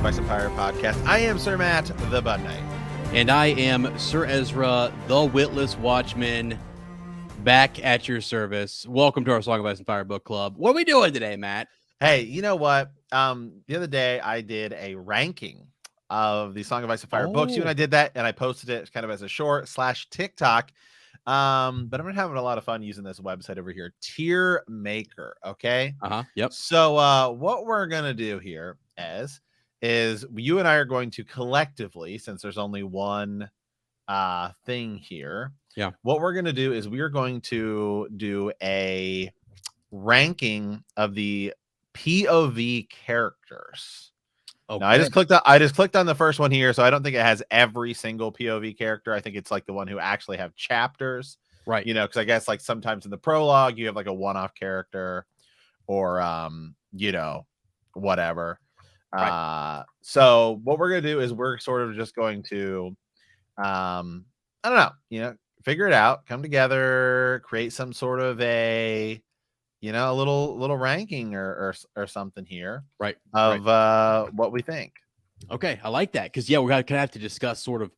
of Ice Empire podcast. I am Sir Matt, the Bud Knight. And I am Ser Ezra, the Witless Watchman, back at your service. Welcome to our Song of Ice and Fire book club. What are we doing today, Matt? Hey, you know what? The other day I did a ranking of the Song of Ice and Fire books. You and I did that, and I posted it kind of as a short / TikTok. But I'm having a lot of fun using this website over here, Tier Maker. Okay. Yep. So what we're gonna do here is you and I are going to collectively, since there's only one thing here. Yeah. What we're gonna do is we are going to do a ranking of the POV characters. Okay. Now, I just clicked on the first one here, so I don't think it has every single POV character. I think it's like the one who actually have chapters, right? You know, because I guess like sometimes in the prologue you have like a one-off character, or you know, whatever. Right. So what we're gonna do is we're sort of just going to, I don't know, you know, figure it out, come together, create some sort of a, you know, a little ranking or something here, right? Of what we think. Okay, I like that, because yeah, we're gonna have to discuss sort of,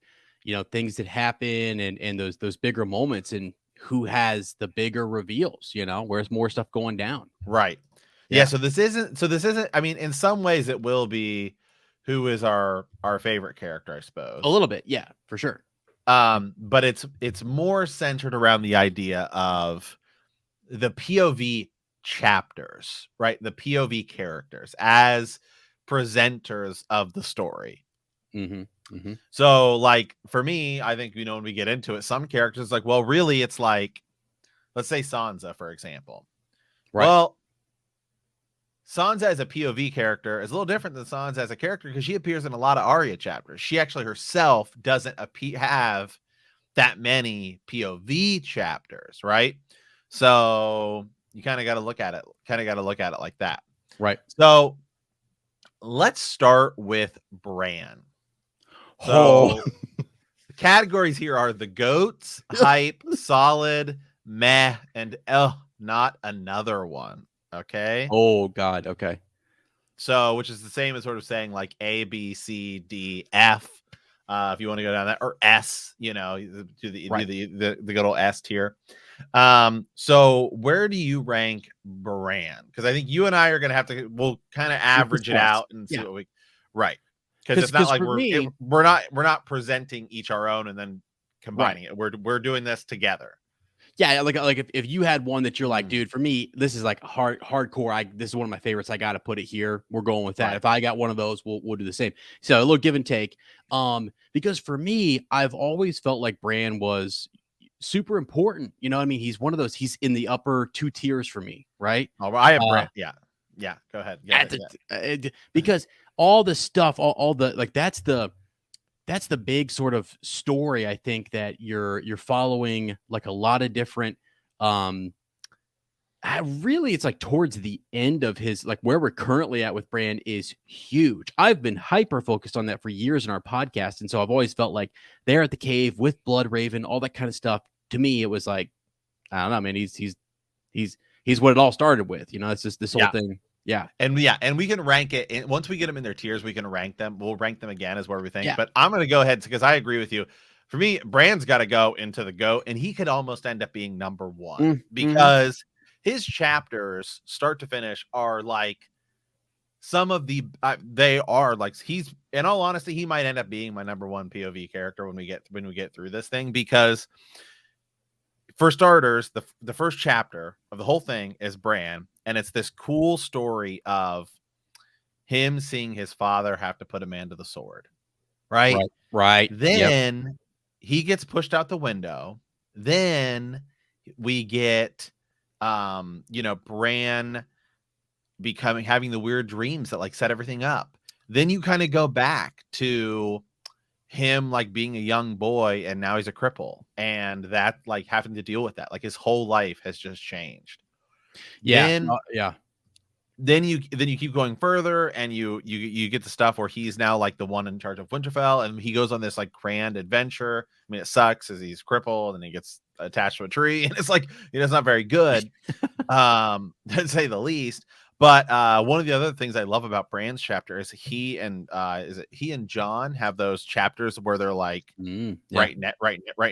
you know, things that happen and those bigger moments and who has the bigger reveals. You know, where's more stuff going down. Right. Yeah. So this isn't. I mean, in some ways, it will be who is our favorite character, I suppose. A little bit, yeah, for sure. But it's more centered around the idea of the POV chapters, right? The POV characters as presenters of the story. So like for me, I think, you know, when we get into it, some characters like, well, really it's like, let's say Sansa, for example. Right. Well, Sansa as a POV character is a little different than Sansa as a character because she appears in a lot of Arya chapters. She actually herself doesn't have that many POV chapters, right? So you kind of got to look at it like that. Right. So let's start with Brienne. So the categories here are the goats, hype, solid, meh, and not another one. Okay. Oh God. Okay. So, which is the same as sort of saying like A, B, C, D, F. If you want to go down that, or S, you know, do the good old S tier. So where do you rank Brienne? Because I think you and I are gonna have to. We'll kind of average it out and see what we. Right. Because it's not like we're not presenting each our own and then combining it. We're doing this together. Yeah, like if you had one that you're like, dude, for me, this is like hardcore. This is one of my favorites. I got to put it here. We're going with that. Right. If I got one of those, we'll do the same. So a little give and take. Because for me, I've always felt like Bran was super important. You know what I mean? He's one of those. He's in the upper 2 tiers for me, right? Oh, I have Bran. Yeah. Go ahead. Because all the stuff, all the like, that's the big sort of story. I think that you're following like a lot of different, really, it's like towards the end of his, like where we're currently at with Bran is huge. I've been hyper focused on that for years in our podcast. And so I've always felt like there at the cave with Blood Raven, all that kind of stuff. To me, it was like, I don't know, man, he's what it all started with, you know, it's just this whole thing. Yeah. And we can rank it. And once we get them in their tiers, we can rank them. We'll rank them again as where we think. Yeah. But I'm going to go ahead because I agree with you. For me, Bran's got to go into the GOAT, and he could almost end up being number 1 because his chapters, start to finish, are like some of the. They are like he's. In all honesty, he might end up being my number 1 POV character when we get through this thing, because for starters, the first chapter of the whole thing is Bran. And it's this cool story of him seeing his father have to put a man to the sword. Right. Then he gets pushed out the window. Then we get, you know, Bran having the weird dreams that like set everything up. Then you kind of go back to him like being a young boy and now he's a cripple, and that like having to deal with that. Like his whole life has just changed. Then you keep going further, and you get the stuff where he's now like the one in charge of Winterfell, and he goes on this like grand adventure. I mean, it sucks as he's crippled and he gets attached to a tree, and it's like, you know, it's not very good, to say the least. But one of the other things I love about Bran's chapter is he and Jon have those chapters where they're like right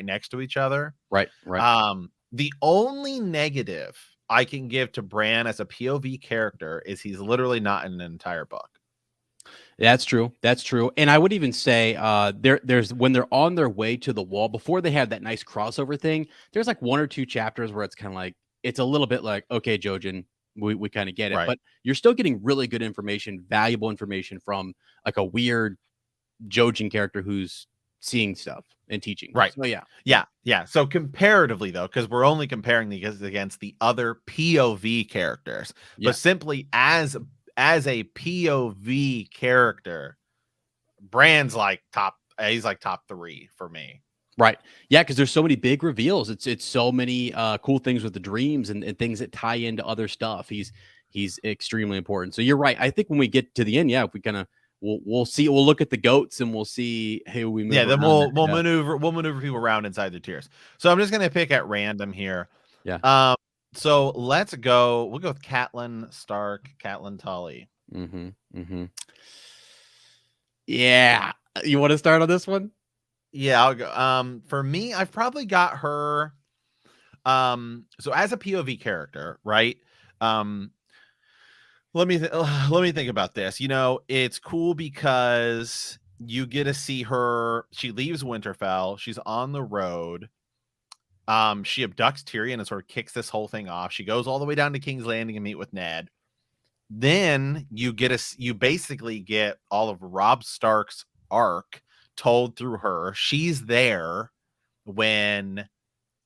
next to each other. Right. The only negative I can give to Bran as a POV character is he's literally not in an entire book. That's true. And I would even say there's when they're on their way to the wall, before they have that nice crossover thing, there's like 1 or 2 chapters where it's kind of like, it's a little bit like, okay, Jojen, we kind of get it. Right. But you're still getting really good information, valuable information from like a weird Jojen character who's seeing stuff and teaching. Right. So yeah. So comparatively though, because we're only comparing these against the other POV characters, but simply as a POV character, Bran's like he's like top 3 for me. Right. Yeah, because there's so many big reveals. It's so many cool things with the dreams and things that tie into other stuff. He's extremely important. So you're right. I think when we get to the end, if we kind of we'll see, we'll look at the goats and we'll see who we move. Yeah, then we'll maneuver people around inside the tiers. So I'm just gonna pick at random here. Yeah. So let's go. We'll go with Catelyn Stark, Catelyn Tully. Yeah. You want to start on this one? Yeah, I'll go. For me, I've probably got her. So as a POV character, right? Let me think about this. It's cool because you get to see her. She leaves Winterfell. She's on the road. She abducts Tyrion and sort of kicks this whole thing off. She goes all the way down to King's Landing and meet with Ned. Then you basically get all of Robb Stark's arc told through her. She's there when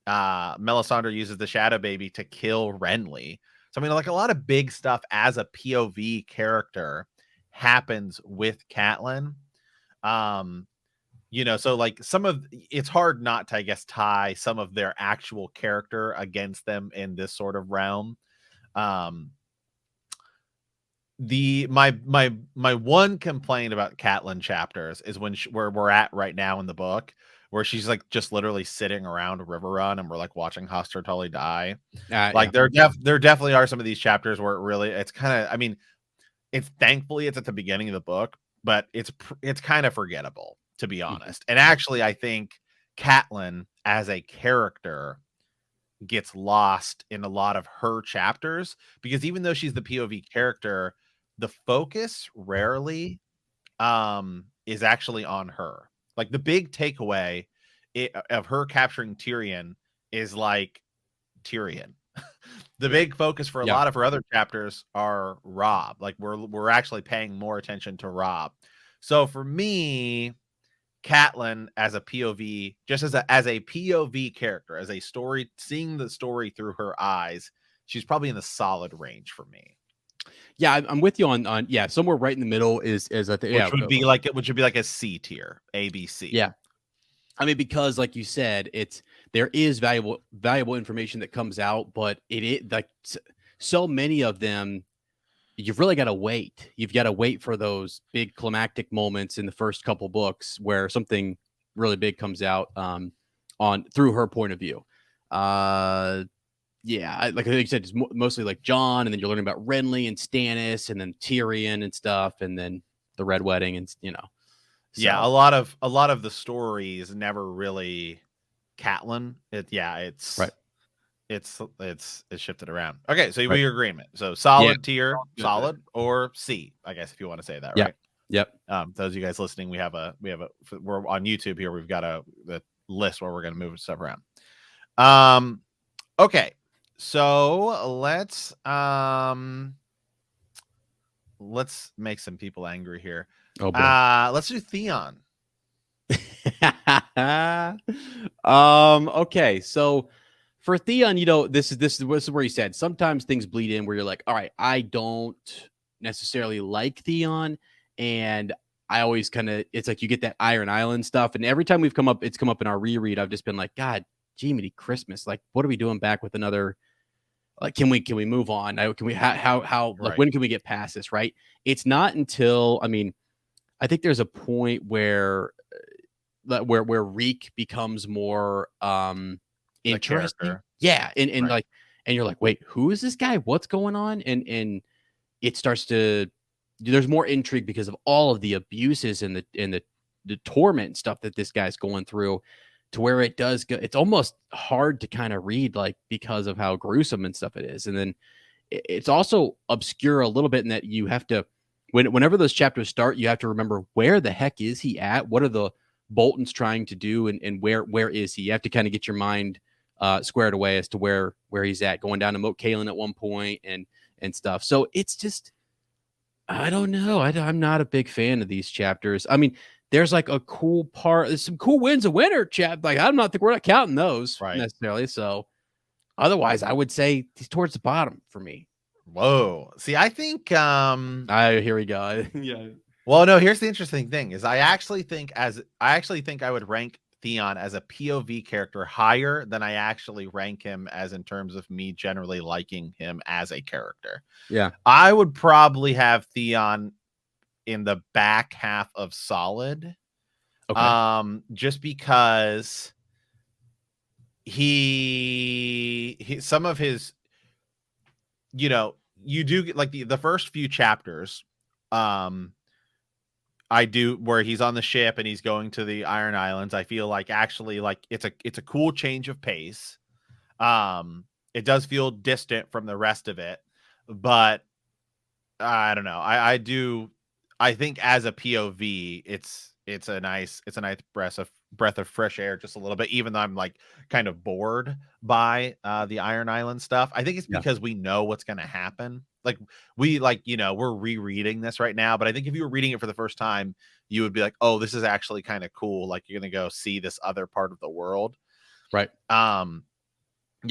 Melisandre uses the Shadow Baby to kill Renly. So I mean, like a lot of big stuff as a POV character happens with Catelyn. So like it's hard not to, I guess, tie some of their actual character against them in this sort of realm. My one complaint about Catelyn chapters is where we're at right now in the book, where she's like just literally sitting around Riverrun and we're like watching Hoster Tully die. There definitely are some of these chapters where it's kind of, I mean, thankfully it's at the beginning of the book, but it's kind of forgettable, to be honest. And actually, I think Catelyn as a character gets lost in a lot of her chapters, because even though she's the POV character, the focus rarely is actually on her. Like the big takeaway of her capturing Tyrion is like Tyrion. The big focus for a lot of her other chapters are Robb. Like we're actually paying more attention to Robb. So for me, Catelyn as a POV, just as a POV character, as a story, seeing the story through her eyes, she's probably in the solid range for me. Yeah, I'm with you on somewhere right in the middle is I think, which would be like a C tier, ABC. Yeah, I mean, because like you said, there is valuable information that comes out, but it is like so many of them. You've really got to wait. You've got to wait for those big climactic moments in the first couple books where something really big comes out on through her point of view. Like you said, it's mostly like Jon, and then you're learning about Renly and Stannis, and then Tyrion and stuff, and then the Red Wedding, and So. Yeah, a lot of the stories never really Catelyn. It's right. It's shifted around. Okay, so we agreement. So solid tier, solid or C, I guess, if you want to say that, right? Yep. Those of you guys listening, we're on YouTube here. We've got the list where we're going to move stuff around. Okay, so let's make some people angry here. Oh boy. Let's do Theon. Okay, so for Theon, this is where he said sometimes things bleed in where you're like, all right, I don't necessarily like Theon, and I always it's like you get that Iron Island stuff, and every time it's come up in our reread, I've just been like, God, Jiminy Christmas, like what are we doing back with another? Like, can we move on? Can we how like when can we get past this? Right? It's not until I think there's a point where Reek becomes more interesting. Yeah, and you're like, wait, who is this guy? What's going on? And it starts to, there's more intrigue because of all of the abuses and the torment and stuff that this guy's going through, to where it does go, it's almost hard to kind of read, like, because of how gruesome and stuff it is. And then it's also obscure a little bit in that you have to, whenever those chapters start, you have to remember, where the heck is he at? What are the Boltons trying to do? And where is he? You have to kind of get your mind squared away as to where he's at, going down to Moat Cailin at one point and stuff. So it's just, I don't know. I'm not a big fan of these chapters. I mean, there's like a cool part. There's some cool wins a winner chap. Like, we're not counting those necessarily. So otherwise, I would say he's towards the bottom for me. Whoa. See, I think here we go. Yeah. Well, no, here's the interesting thing is I actually think I would rank Theon as a POV character higher than I actually rank him as in terms of me generally liking him as a character. Yeah. I would probably have Theon in the back half of Solid. Okay. Just because he some of his, you know, you do get like the first few chapters, I do, where he's on the ship and he's going to the Iron Islands. I feel like actually like it's a cool change of pace. It does feel distant from the rest of it, but I don't know. I think as a POV, it's a nice breath of fresh air, just a little bit, even though I'm like kind of bored by the Iron Island stuff. I think it's because we know what's going to happen. Like we're rereading this right now, but I think if you were reading it for the first time, you would be like, oh, this is actually kind of cool. Like, you're going to go see this other part of the world. Right. Yeah,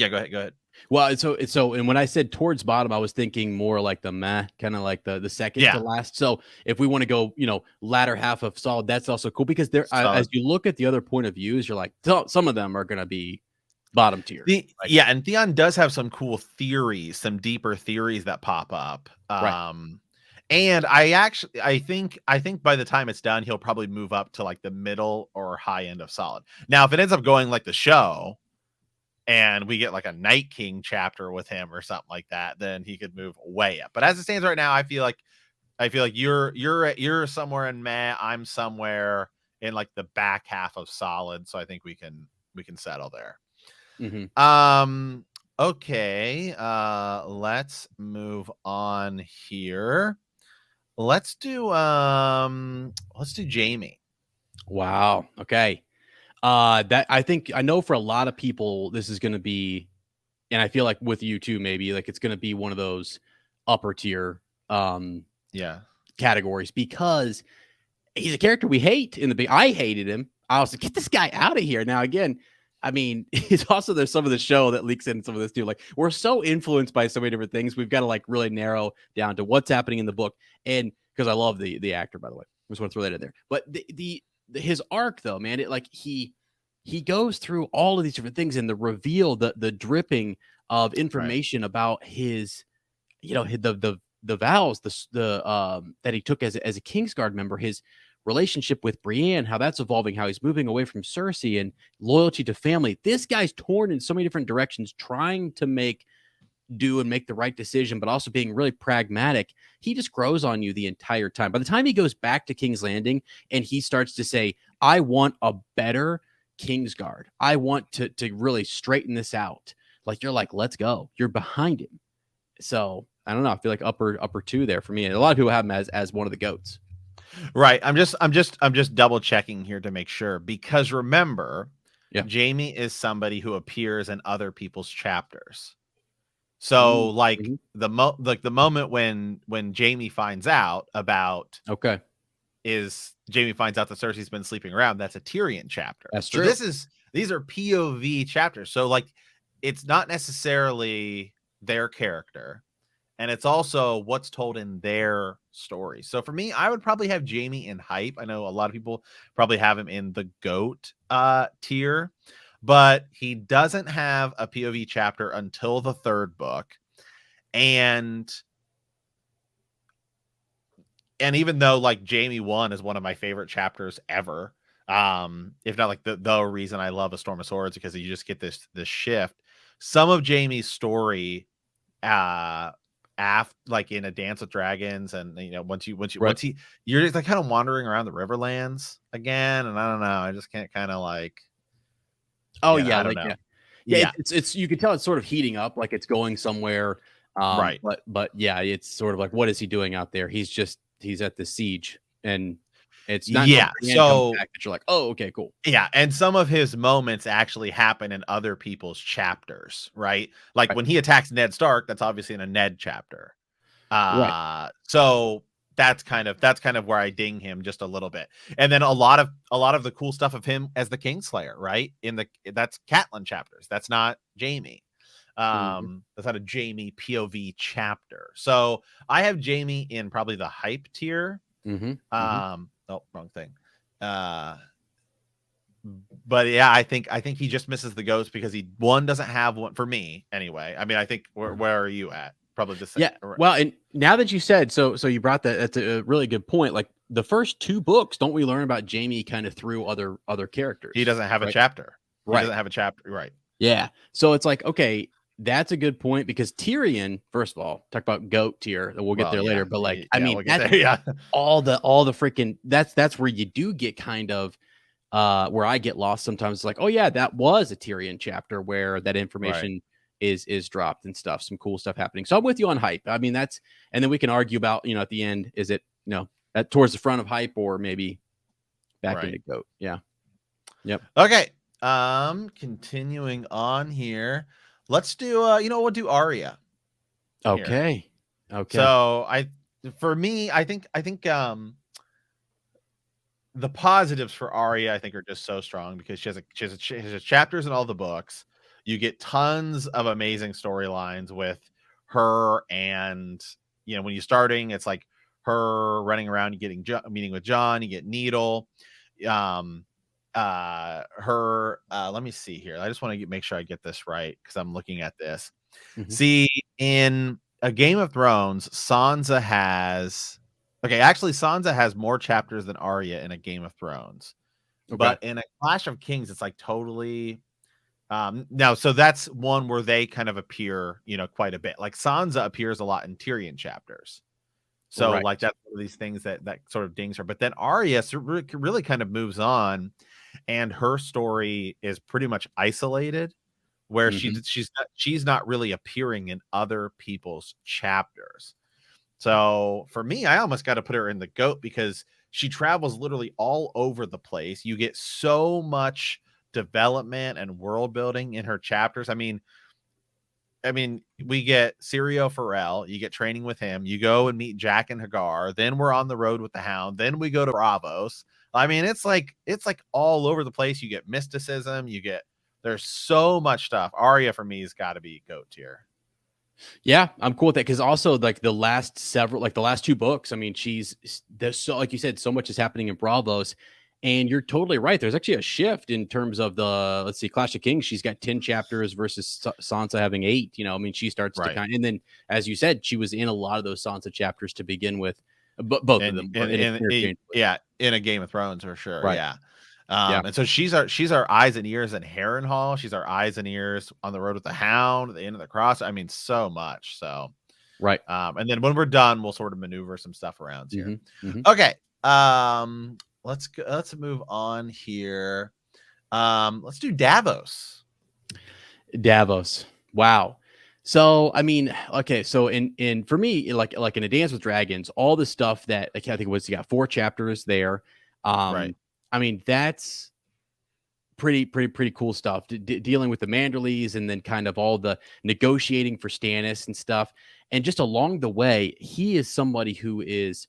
go ahead. Well, so, and when I said towards bottom, I was thinking more like the meh, kind of like the second to last. So if we want to go, latter half of Solid, that's also cool, because there, as you look at the other point of views, you're like, some of them are going to be bottom tier. And Theon does have some cool theories, some deeper theories that pop up. And I think by the time it's done, he'll probably move up to like the middle or high end of Solid. Now, if it ends up going like the show, and we get like a Night King chapter with him or something like that, then he could move way up. But as it stands right now, I feel like you're somewhere in meh. I'm somewhere in like the back half of Solid. So I think we can settle there. Mm-hmm. Okay. Let's move on here. Let's do Jaime. Wow. Okay. That I know for a lot of people, this is going to be, and I feel like with you too, maybe like it's going to be one of those upper tier, categories, because he's a character we hate I hated him. I was like, get this guy out of here. Now, again, I mean, it's also, there's some of the show that leaks in some of this too. Like, we're so influenced by so many different things. We've got to like really narrow down to what's happening in the book. And because I love the actor, by the way, I just want to throw that in there. But his arc, though, man, it like he goes through all of these different things, and the reveal, the dripping of information about his, the vows, that he took as a Kingsguard member, his relationship with Brienne, how that's evolving, how he's moving away from Cersei, and loyalty to family. This guy's torn in so many different directions, trying to make the right decision, but also being really pragmatic. He just grows on you the entire time. By the time he goes back to King's Landing and he starts to say, I want a better Kingsguard, I want to really straighten this out, like, you're like, let's go. You're behind him. So I don't know. I feel like upper two there for me. And a lot of people have him as one of the GOATs. Right. I'm just double checking here to make sure, because remember, Jaime is somebody who appears in other people's chapters. So the moment when Jaime finds out about is Jaime finds out that Cersei's been sleeping around, that's a Tyrion chapter. That's true. These are POV chapters. So like, it's not necessarily their character, and it's also what's told in their story. So for me, I would probably have Jaime in hype. I know a lot of people probably have him in the GOAT tier, but he doesn't have a POV chapter until the third book. And even though like Jaime 1 is one of my favorite chapters ever, if not like the reason I love A Storm of Swords, because you just get this shift. Some of Jaime's story after, like in A Dance with Dragons, and once Right. you're just like kind of wandering around the Riverlands again, and I don't know, I just can't kind of like, Oh yeah, I don't like know. yeah. Yeah, It's you can tell it's sort of heating up, like it's going somewhere. right. But yeah, it's sort of like, what is he doing out there? He's at the siege, and it's not until Yeah. Brienne comes So back that you're like, oh, okay, cool. yeah, and some of his moments actually happen in other people's chapters, right? Like Right. when he attacks Ned Stark, that's obviously in a Ned chapter. Right. So that's kind of where I ding him just a little bit. And then a lot of the cool stuff of him as the Kingslayer, right? That's Catelyn chapters. That's not Jaime. That's not a Jaime POV chapter. So I have Jaime in probably the hype tier. Oh, wrong thing. But yeah, I think he just misses the ghost because he doesn't have one for me anyway. I mean, I think where are you at? Probably the same. Yeah. Well, and now that you said so you brought that's a really good point. Like the first 2 books, don't we learn about Jaime kind of through other characters? He doesn't have right? a chapter. Right. He doesn't have a chapter. Right. Yeah. So it's like, okay, that's a good point because Tyrion, first of all, talk about GOAT tier, we'll get there later. But like, I mean, we'll yeah, all the freaking that's where you do get kind of where I get lost sometimes. It's like, oh yeah, that was a Tyrion chapter where that information is dropped and stuff, some cool stuff happening. So I'm with you on hype. I mean, and then we can argue about, at the end, is it, at towards the front of hype or maybe back into GOAT. Yeah. Yep. Okay. Continuing on here. Let's do we'll do Arya. Okay. Here. Okay. So I think the positives for Arya, I think, are just so strong because she has chapters in all the books. You get tons of amazing storylines with her, and when you're starting, it's like her running around, you getting meeting with Jon, you get Needle. Let me see here. I just want to make sure I get this right because I'm looking at this. See, in A Game of Thrones, Sansa has more chapters than Arya in A Game of Thrones. Okay. But in A Clash of Kings, it's like totally now. So that's one where they kind of appear, quite a bit. Like Sansa appears a lot in Tyrion chapters. So like that's one of these things that sort of dings her. But then Arya really kind of moves on, and her story is pretty much isolated, where she's not really appearing in other people's chapters. So for me, I almost got to put her in the GOAT because she travels literally all over the place. You get so much development and world building in her chapters. I mean, we get Syrio Forel, you get training with him, you go and meet Jack and Hagar, then we're on the road with the Hound, then we go to Bravos. I mean, it's like all over the place. You get mysticism, there's so much stuff. Arya for me has got to be GOAT tier. Yeah, I'm cool with that because also like the last 2 books, I mean, there's so, like you said, so much is happening in Bravos, and you're totally right. There's actually a shift in terms of the Clash of Kings. She's got 10 chapters versus Sansa having 8. I mean, she starts to and then as you said, she was in a lot of those Sansa chapters to begin with, but both of them. In A Game of Thrones for sure. Right. Yeah. And so she's our eyes and ears in Harrenhal. She's our eyes and ears on the road with the Hound, at the end of the cross. I mean, so much. So right. And then when we're done, we'll sort of maneuver some stuff around here. Okay. Let's move on here. Let's do Davos. Wow. So I mean, okay. So in for me, like in A Dance with Dragons, all the stuff that I think you got 4 chapters there. Right. I mean, that's pretty cool stuff. Dealing with the Manderleys and then kind of all the negotiating for Stannis and stuff. And just along the way, he is somebody who is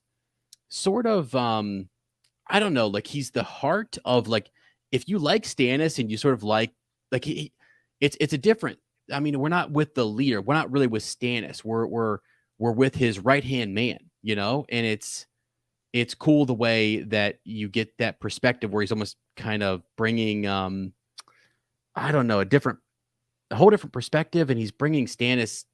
sort of, I don't know, like he's the heart of like, if you like Stannis and you sort of like it's a different, I mean, we're not with the leader. We're not really with Stannis. We're with his right-hand man, and it's cool the way that you get that perspective where he's almost kind of bringing, I don't know, a whole different perspective. And he's bringing Stannis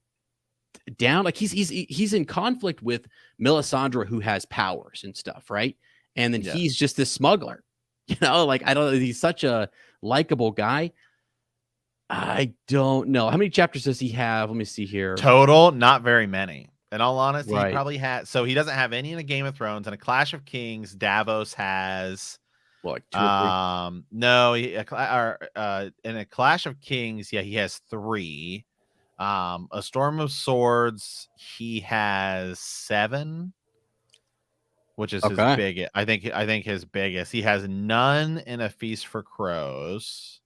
down. Like he's in conflict with Melisandre, who has powers and stuff. Right. And then he's just this smuggler, like, I don't know. He's such a likable guy. I don't know. How many chapters does he have? Let me see here. Total, not very many. In all honesty, Right. he probably has. So he doesn't have any in a Game of Thrones. And a Clash of Kings, Davos has. Well, like 2 or 3. No, in a Clash of Kings, yeah, he has 3. A Storm of Swords, he has 7, which is his biggest. I think his biggest. He has none in a Feast for Crows.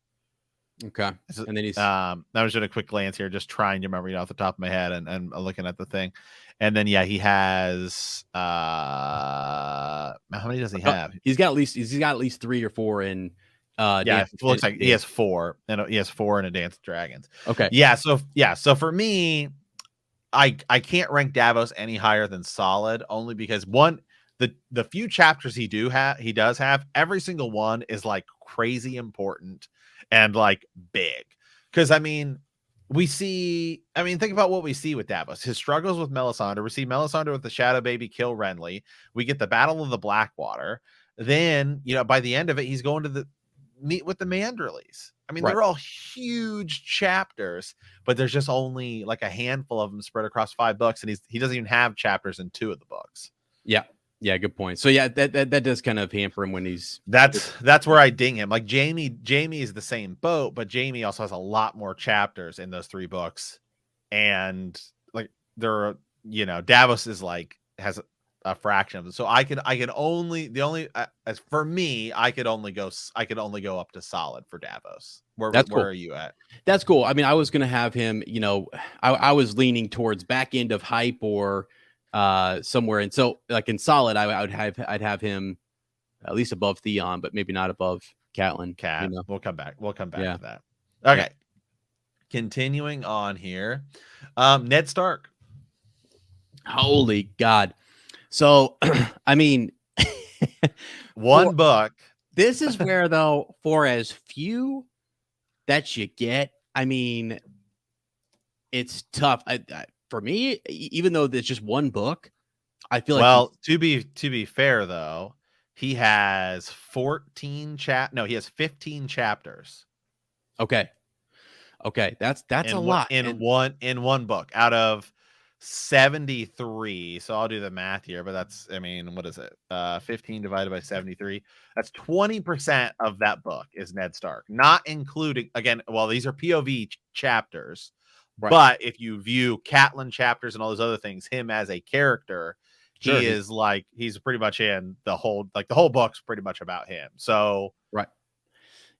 Okay. And then he's I was doing a quick glance here, just trying to remember off the top of my head and looking at the thing. And then he has how many does he have? He's got at least 3 or 4 in it looks like he has 4, and he has 4 in a Dance of Dragons. Okay. So for me, I can't rank Davos any higher than solid, only because the few chapters he does have, every single one is like crazy important and like big. Because think about what we see with Davos. His struggles with Melisandre. We see Melisandre with the Shadow Baby kill Renly. We get the Battle of the Blackwater. Then, by the end of it, he's going to meet with the Manderleys. They're all huge chapters, but there's just only like a handful of them spread across 5 books, and he doesn't even have chapters in 2 of the books. Yeah, good point. So that does kind of hamper him when he's. That's where I ding him. Like Jamie is the same boat, but Jamie also has a lot more chapters in those 3 books, and like Davos is like has a fraction of it. So I could only as for me, I could only go up to solid for Davos. Where are you at? That's cool. I was gonna have him. I was leaning towards back end of hype or somewhere, and so like in solid, I'd have him at least above Theon, but maybe not above Catelyn. We'll come back to that. Okay. Yeah. Continuing on here, Ned Stark. Holy God. So, one book. This is where, though, for as few that you get, it's tough. For me, even though there's just one book, I feel like. Well, to be fair, though, he has 15 chapters. Okay, that's a lot in one book out of 73. So I'll do the math here, but that's what is it? 15 divided by 73. That's 20% of that book is Ned Stark, not including these are POV chapters. Right. But if you view Catelyn chapters and all those other things, him as a character, sure, he's pretty much in the whole book's pretty much about him. So right.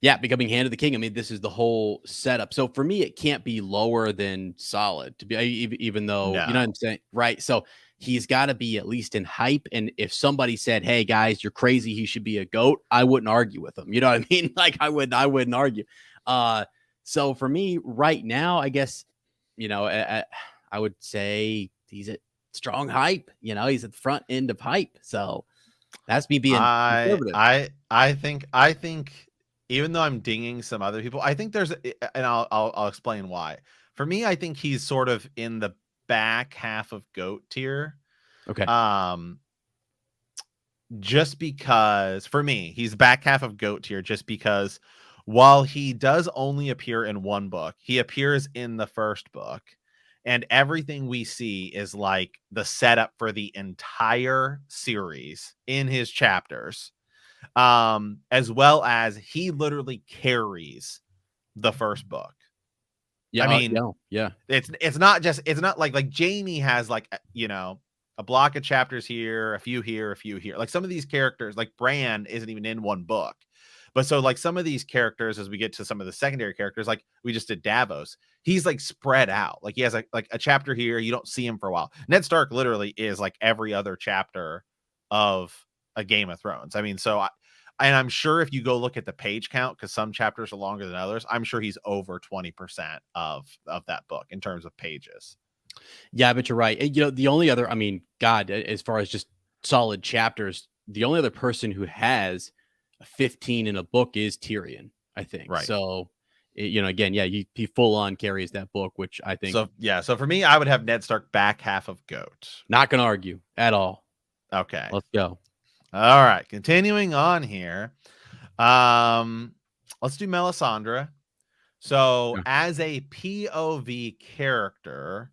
Yeah, becoming Hand of the King. This is the whole setup. So for me, it can't be lower than solid to be, even though, you know what I'm saying? Right. So he's got to be at least in hype. And if somebody said, hey guys, you're crazy, he should be a GOAT, I wouldn't argue with them. You know what I mean? Like I wouldn't argue. So for me right now, I guess, I would say he's at strong hype. He's at the front end of hype. So that's me being conservative. I think even though I'm dinging some other people, I think there's, and I'll explain why. For me, I think he's sort of in the back half of GOAT tier. Okay. Just because for me, he's back half of GOAT tier, just because while he does only appear in one book, he appears in the first book, and everything we see is like the setup for the entire series in his chapters. As well as he literally carries the first book. Yeah, yeah. It's not like Jamie has like a block of chapters here, a few here. Like some of these characters, like Bran, isn't even in one book. But so like some of these characters, as we get to some of the secondary characters, like we just did Davos, he's like spread out. Like he has like a chapter here, you don't see him for a while. Ned Stark literally is like every other chapter of a Game of Thrones. And I'm sure if you go look at the page count, because some chapters are longer than others, I'm sure he's over 20% of that book in terms of pages. Yeah, but you're right. The only other, God, as far as just solid chapters, the only other person who has 15 in a book is Tyrion, I think. Right. So, again, he full on carries that book, which I think. So for me, I would have Ned Stark back half of GOAT. Not going to argue at all. Okay. Let's go. All right, continuing on here. Let's do Melisandre. So as a POV character,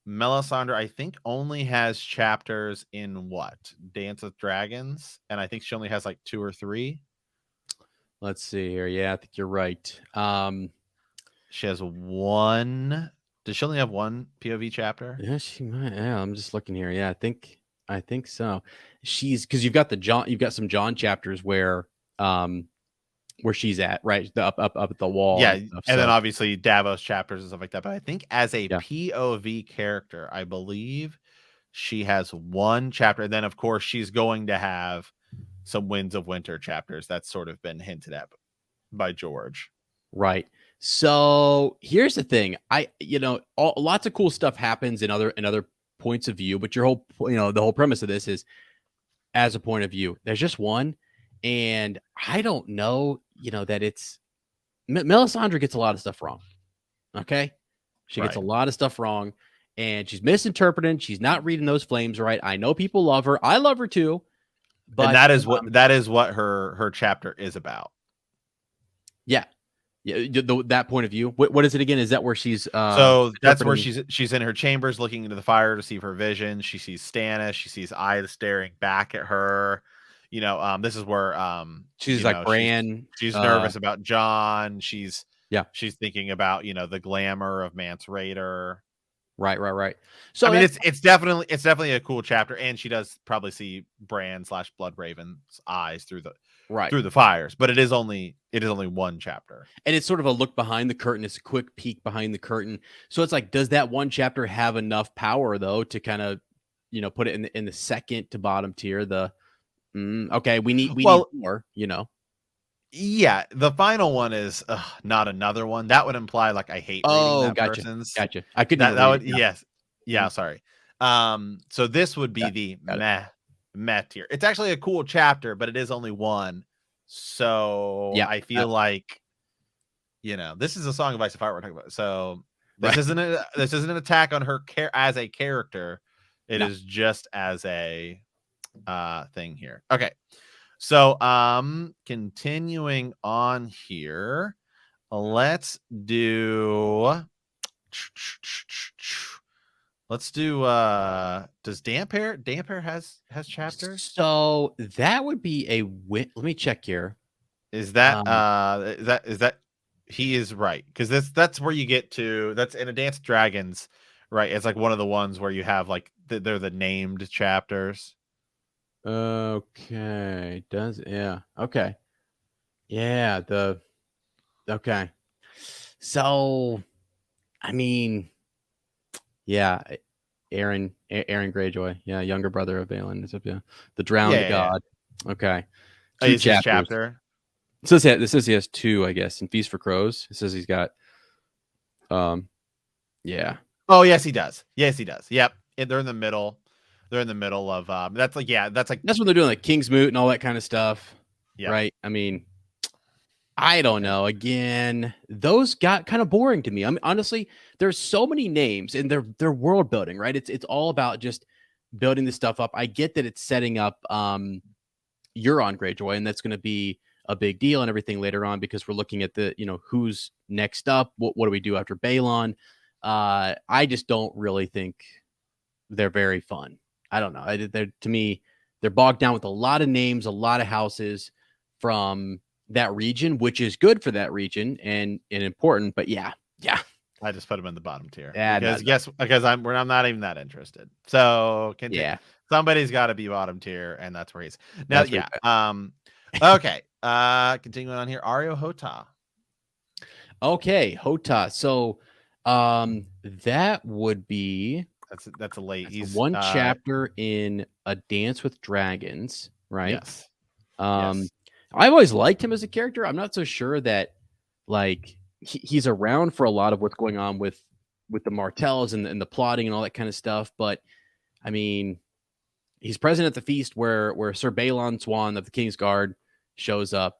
Melisandre, I think, only has chapters in what? Dance with Dragons, and I think she only has like 2 or 3. Let's see here. Yeah, I think you're right. She has 1. Does she only have 1 POV chapter? Yeah, she might. Yeah, I'm just looking here. Yeah, I think so. She's because you've got some Jon chapters where she's at, right? Up at the wall. Yeah, And stuff, and then so obviously Davos chapters and stuff like that. But I think as a yeah. POV character, I believe she has 1 chapter. And then of course she's going to have some Winds of Winter chapters. That's sort of been hinted at by George. Right. So here's the thing. Lots of cool stuff happens in other points of view, but the whole premise of this is as a point of view. There's just one, and I don't know, that it's Melisandre gets a lot of stuff wrong. Okay, she gets a lot of stuff wrong, and she's misinterpreting. She's not reading those flames right. I know people love her. I love her too, but and that is what her chapter is about. Yeah. Yeah, that point of view. What is it again? Is that where she's so that's where she's in her chambers looking into the fire to see her vision. She sees Stannis. She sees eyes staring back at her. This is where she's like Brienne. She's nervous about Jon. She's thinking about the glamour of Mance Rayder. Right. So I mean, it's definitely a cool chapter, and she does probably see Bran / Bloodraven's eyes through the fires, but it is only 1 chapter, and it's sort of a look behind the curtain. It's a quick peek behind the curtain. So it's like, does that 1 chapter have enough power though to kind of put it in the second to bottom tier? Okay, we need more. Yeah, the final one is not another one. That would imply like I hate reading that person's. Gotcha. I couldn't. That would yes. Yeah, sorry. So this would be the meh tier. It's actually a cool chapter, but it is only 1. So I feel like this is a Song of Ice and Fire we're talking about. So this isn't an attack on her as a character. It is just as a thing here. Okay. So continuing on here, let's do does Damper has chapters? So that would be a win. Let me check here. Is that he is right, because that's where you get to, that's in A Dance with Dragons, right? It's like one of the ones where you have like they're the named chapters. Okay. Okay. Yeah. Okay. So, I mean, yeah, Ariane Greyjoy. Yeah, younger brother of Balin. The Drowned God. Yeah. Okay. 2 chapters. Chapter. This says he has 2, I guess. In Feast for Crows, it says he's got. Yeah. Oh yes, he does. Yep. They're in the middle. They're in the middle of that's when they're doing like Kingsmoot and all that kind of stuff. Yeah. Right. I mean, I don't know. Again, those got kind of boring to me. I mean, honestly, there's so many names and they're world building, right? It's all about just building this stuff up. I get that it's setting up Euron Greyjoy, and that's going to be a big deal and everything later on, because we're looking at the, who's next up. What do we do after Balon? I just don't really think they're very fun. I don't know. To me, they're bogged down with a lot of names, a lot of houses from that region, which is good for that region and important. But yeah. I just put them in the bottom tier. Yeah, because I'm not even that interested. So somebody's got to be bottom tier, and that's where he's now. Okay. Continuing on here, Arya Hota. Okay, Hota. So that would be. That's a late. He's 1 chapter in A Dance with Dragons, right? Yes. I've always liked him as a character. I'm not so sure that like he's around for a lot of what's going on with the Martells and the plotting and all that kind of stuff. But I mean, he's present at the feast where Sir Balon Swan of the Kingsguard shows up,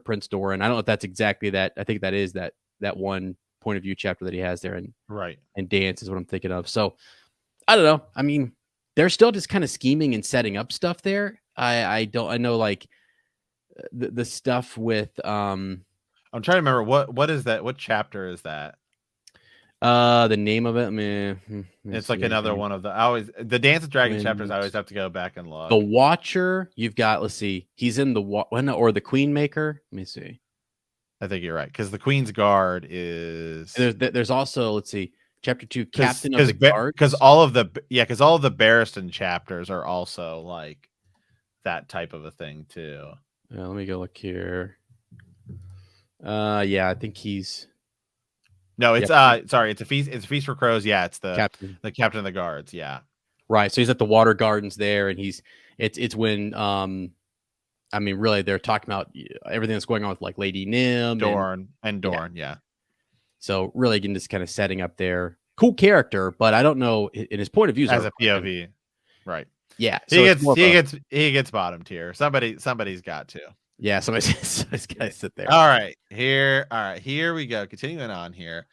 Prince Doran. I don't know if that's exactly that. I think that is that 1 point of view chapter that he has there, and Dance is what I'm thinking of. So I don't know. I mean, they're still just kind of scheming and setting up stuff there. I know like the stuff with I'm trying to remember what is that? What chapter is that? The name of it, man. It's like another one of the Dance of Dragons chapters. I always have to go back and look. The Watcher, you've got. Let's see, he's in the or the Queen Maker. Let me see. I think you're right because the Queen's Guard is. There's also, let's see, chapter 2, Captain of the Guard. Because all of the Barristan chapters are also like that type of a thing too. Let me go look here. Yeah, I think he's. No, it's sorry, it's a feast for crows. Yeah, it's the captain of the guards. Yeah, right. So he's at the Water Gardens there, and it's when I mean, really, they're talking about everything that's going on with like Lady Nim, Dorne. Yeah. So really, again, just kind of setting up their cool character, but I don't know in his point of view as a POV, right? Yeah, so he gets bottom tier. Somebody's got to. Yeah, somebody's got to sit there. All right, here we go. Continuing on here,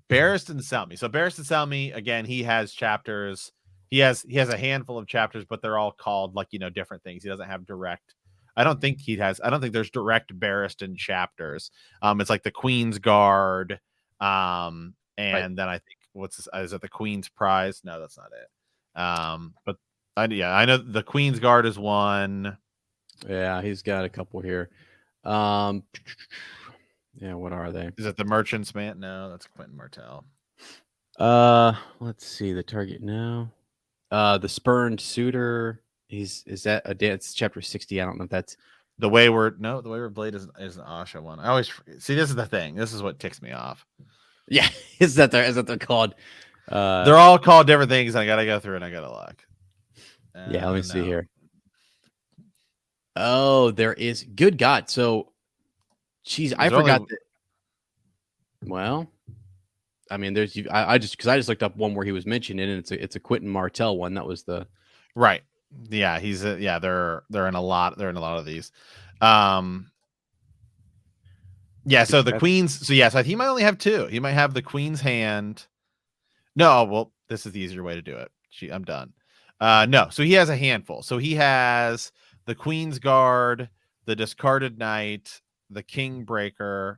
Barristan Selmy. So Barristan Selmy, again, he has chapters. He has a handful of chapters, but they're all called like different things. He doesn't have direct. I don't think there's direct Barristan chapters. It's like the Queen's Guard, and then I think is it the Queen's Prize? No, that's not it. But I know the Queen's Guard is one. Yeah, he's got a couple here. Yeah, what are they? Is it the Merchant's Man? No, that's Quinton Martell. Let's see the target now. The Spurned Suitor. Is that a dance? Chapter 60. I don't know if that's the Wayward. No, the Wayward Blade is an Asha one. I always see. This is the thing. This is what ticks me off. Yeah, is that they're called? They're all called different things. I gotta go through and I gotta look. Yeah, let me see here. Oh, there is. Good God. So, I forgot that. Well, I mean, there's. I just looked up one where he was mentioned in, and it's a Quinton Martell one. That was the right. Yeah, he's they're in a lot. They're in a lot of these. Yeah. So the Queen's. So yeah. So he might only have two. He might have the Queen's Hand. No. Well, this is the easier way to do it. I'm done. No. So he has a handful. So he has the Queen's Guard, the Discarded Knight, the Kingbreaker,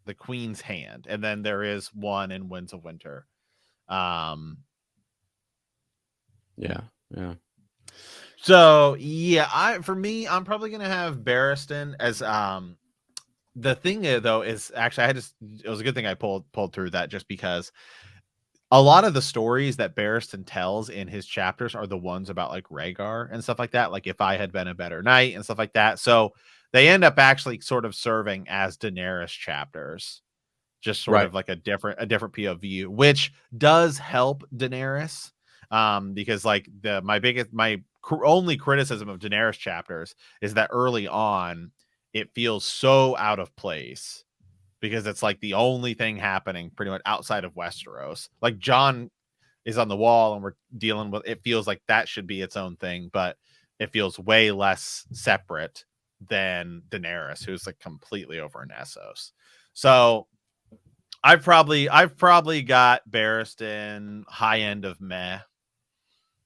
the Queen's Hand, and then there is one in Winds of Winter. Yeah. So yeah, I'm probably gonna have Barristan as the thing though is actually it was a good thing I pulled through that just because a lot of the stories that Barristan tells in his chapters are the ones about like Rhaegar and stuff like that. Like if I had been a better knight and stuff like that. So they end up actually sort of serving as Daenerys chapters, just sort of like a different POV, which does help Daenerys. Because like my only criticism of Daenerys chapters is that early on it feels so out of place. Because it's like the only thing happening pretty much outside of Westeros. Like Jon is on the wall and we're dealing with it. Feels like that should be its own thing, but it feels way less separate than Daenerys, who's like completely over in Essos. So I've probably got Barristan high end of meh.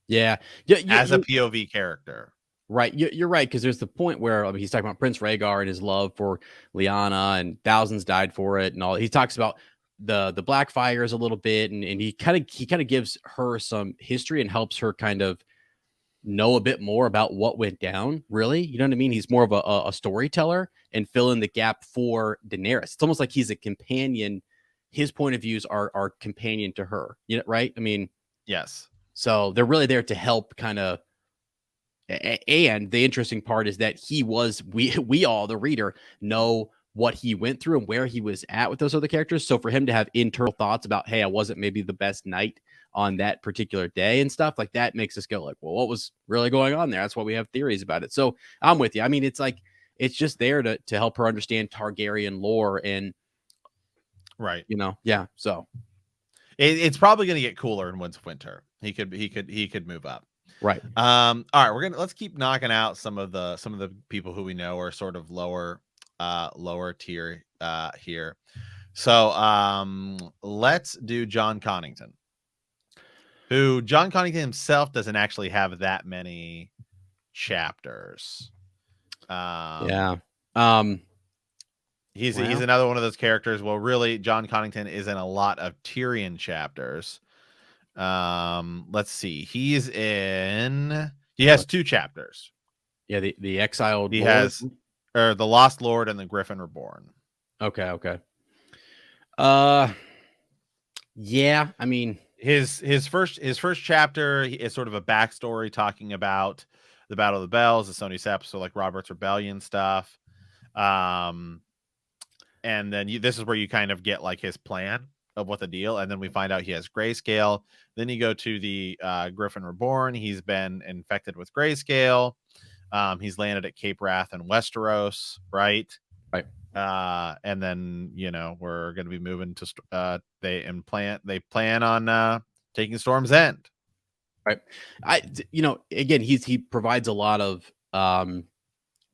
Yeah. As a POV character. Right. You're right. Because there's the point where he's talking about Prince Rhaegar and his love for Lyanna and thousands died for it and all. He talks about the Blackfires a little bit and he kind of gives her some history and helps her kind of know a bit more about what went down. Really. You know what I mean? He's more of a storyteller and fill in the gap for Daenerys. It's almost like he's a companion. His point of views are companion to her. You know, right? I mean, yes. So they're really there to help kind of. And the interesting part is that we all, the reader, know what he went through and where he was at with those other characters. So for him to have internal thoughts about, hey, I wasn't maybe the best knight on that particular day and stuff like that makes us go like, well, what was really going on there? That's why we have theories about it. So I'm with you. I mean, it's like, it's just there to help her understand Targaryen lore and right. Yeah. So it's probably going to get cooler in Winds of Winter. He could move up. Right. All right, let's keep knocking out some of the people who we know are sort of lower tier here. So let's do Jon Connington. Who Jon Connington himself doesn't actually have that many chapters. Yeah. He's another one of those characters. Well, really, Jon Connington is in a lot of Tyrion chapters. Let's see. He has 2 chapters. Yeah, the exiled. He Lord? has, or the Lost Lord and the Griffin Reborn. Okay. Yeah, I mean, his first chapter is sort of a backstory talking about the Battle of the Bells, the Sony Sept, so like Robert's Rebellion stuff. And then this is where you kind of get like his plan of what the deal, and then we find out he has grayscale. Then you go to the Griffin Reborn. He's been infected with grayscale. He's landed at Cape Wrath in Westeros, right? And then we're going to be moving to they plan on taking Storm's End. Right. Again, he provides a lot of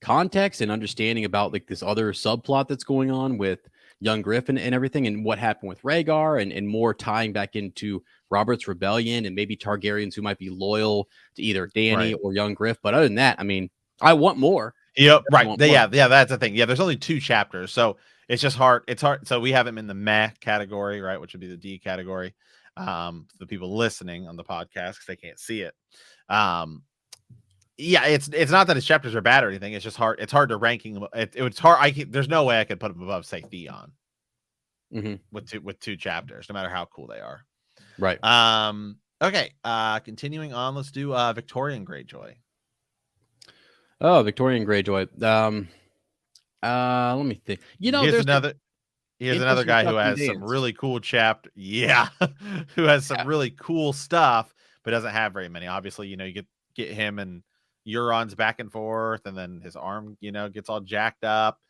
context and understanding about like this other subplot that's going on with young Griff and everything, and what happened with Rhaegar, and more tying back into Robert's Rebellion and maybe Targaryens who might be loyal to either Dany or young Griff. But other than that, I mean, I want more. Yep, right. Yeah, that's the thing. Yeah, there's only 2 chapters, so it's just hard. It's hard. So we have him in the meh category, right, which would be the D category. The people listening on the podcast, because they can't see it. Yeah, it's not that his chapters are bad or anything. It's just hard. It's hard to ranking. It's hard. There's no way I could put him above, say, Theon. With 2 chapters, no matter how cool they are. Right. Okay. Continuing on, let's do Victorian Greyjoy. Oh, Victorian Greyjoy. Let me think. Here's another guy who has some really cool chapter. Yeah, who has some really cool stuff, but doesn't have very many. Obviously, you get him and Euron's back and forth, and then his arm, gets all jacked up.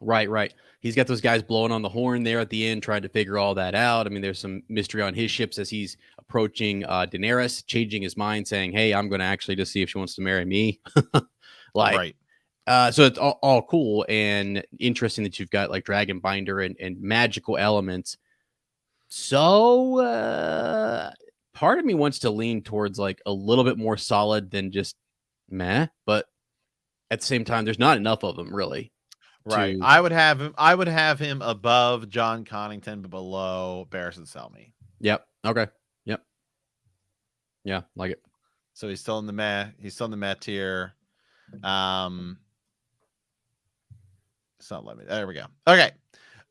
Right. He's got those guys blowing on the horn there at the end, trying to figure all that out. I mean, there's some mystery on his ships as he's approaching Daenerys, changing his mind, saying, "Hey, I'm going to actually just see if she wants to marry me." So it's all cool and interesting that you've got like Dragon Binder and magical elements. So part of me wants to lean towards like a little bit more solid than just meh, but at the same time, there's not enough of them really. Right. I would have him above Jon Connington, but below Barristan Selmy. Yep. Okay. Yep. Yeah, like it. So he's still in the meh. He's still in the meh tier. It's not letting me. There we go. Okay.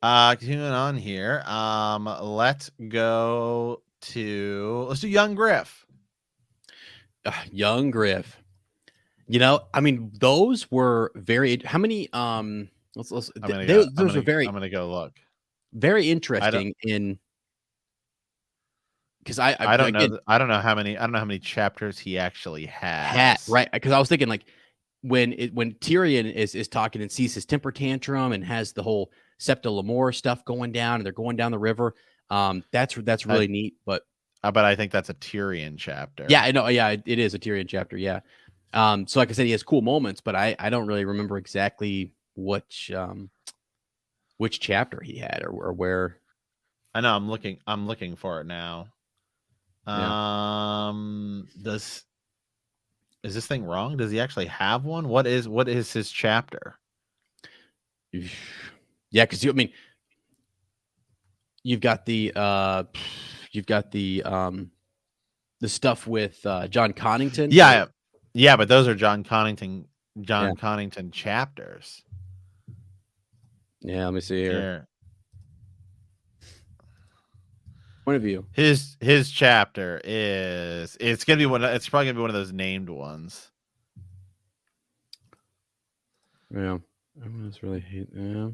Continuing on here. Let's do young Griff. Young Griff. I mean, those were very. How many? Those are very. I'm gonna go look. Very interesting because I don't know. I don't know how many chapters he actually has. Right, because I was thinking like when Tyrion is talking and sees his temper tantrum and has the whole Septa Lemore stuff going down, and they're going down the river. That's really neat. But I think that's a Tyrion chapter. Yeah, I know. Yeah, it is a Tyrion chapter. Yeah. So like I said, he has cool moments, but I don't really remember exactly which chapter he had or where. I know. I'm looking for it now. Yeah. Is this thing wrong? Does he actually have one? What is his chapter? Yeah, because you've got the stuff with Jon Connington. Yeah, but those are Jon Connington chapters. Yeah, let me see here. Point of view. His chapter is it's probably gonna be one of those named ones. Yeah, I just really hate that.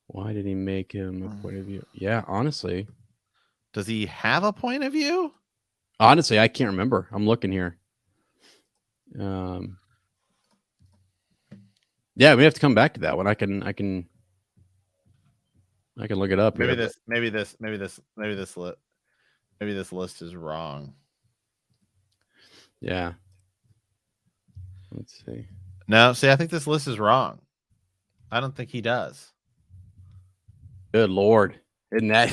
Why did he make him a point of view? Yeah, honestly. Does he have a point of view? Honestly, I can't remember. I'm looking here. Yeah, we have to come back to that one. I can look it up. Maybe this list is wrong. Yeah. Let's see. No, I think this list is wrong. I don't think he does. Good Lord. Isn't that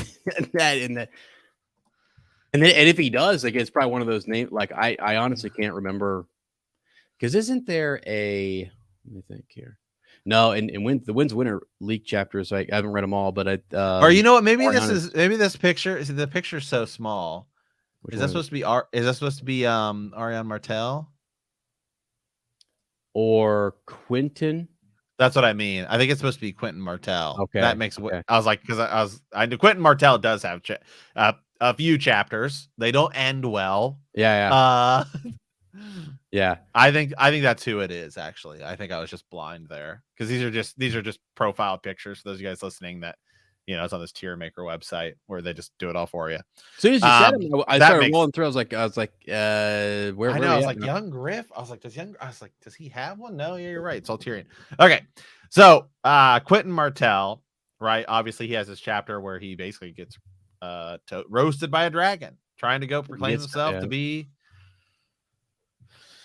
and if he does, like it's probably one of those names. Like I honestly can't remember, because isn't there a? Let me think here. No, and the Winds of Winter leak chapters, I haven't read them all, but or you know what? Maybe Ariana, this picture is the picture's so small. Is that supposed to be Ariane Martel or Quinton? That's what I mean. I think it's supposed to be Quinton Martell. Okay, that makes I was like, because I knew Quinton Martell does have a few chapters. They don't end well. Yeah. Yeah. I think that's who it is. Actually, I think I was just blind there because these are just profile pictures for those of you guys listening that. It's on this tier maker website where they just do it all for you. As soon as you said it, I started rolling through. I was like, where? I know. I was like, young Griff. I was like, does he have one? No, yeah, you're right. It's all Tyrion. Okay, so Quinton Martell, right? Obviously, he has this chapter where he basically gets roasted by a dragon, trying to go proclaim himself to be.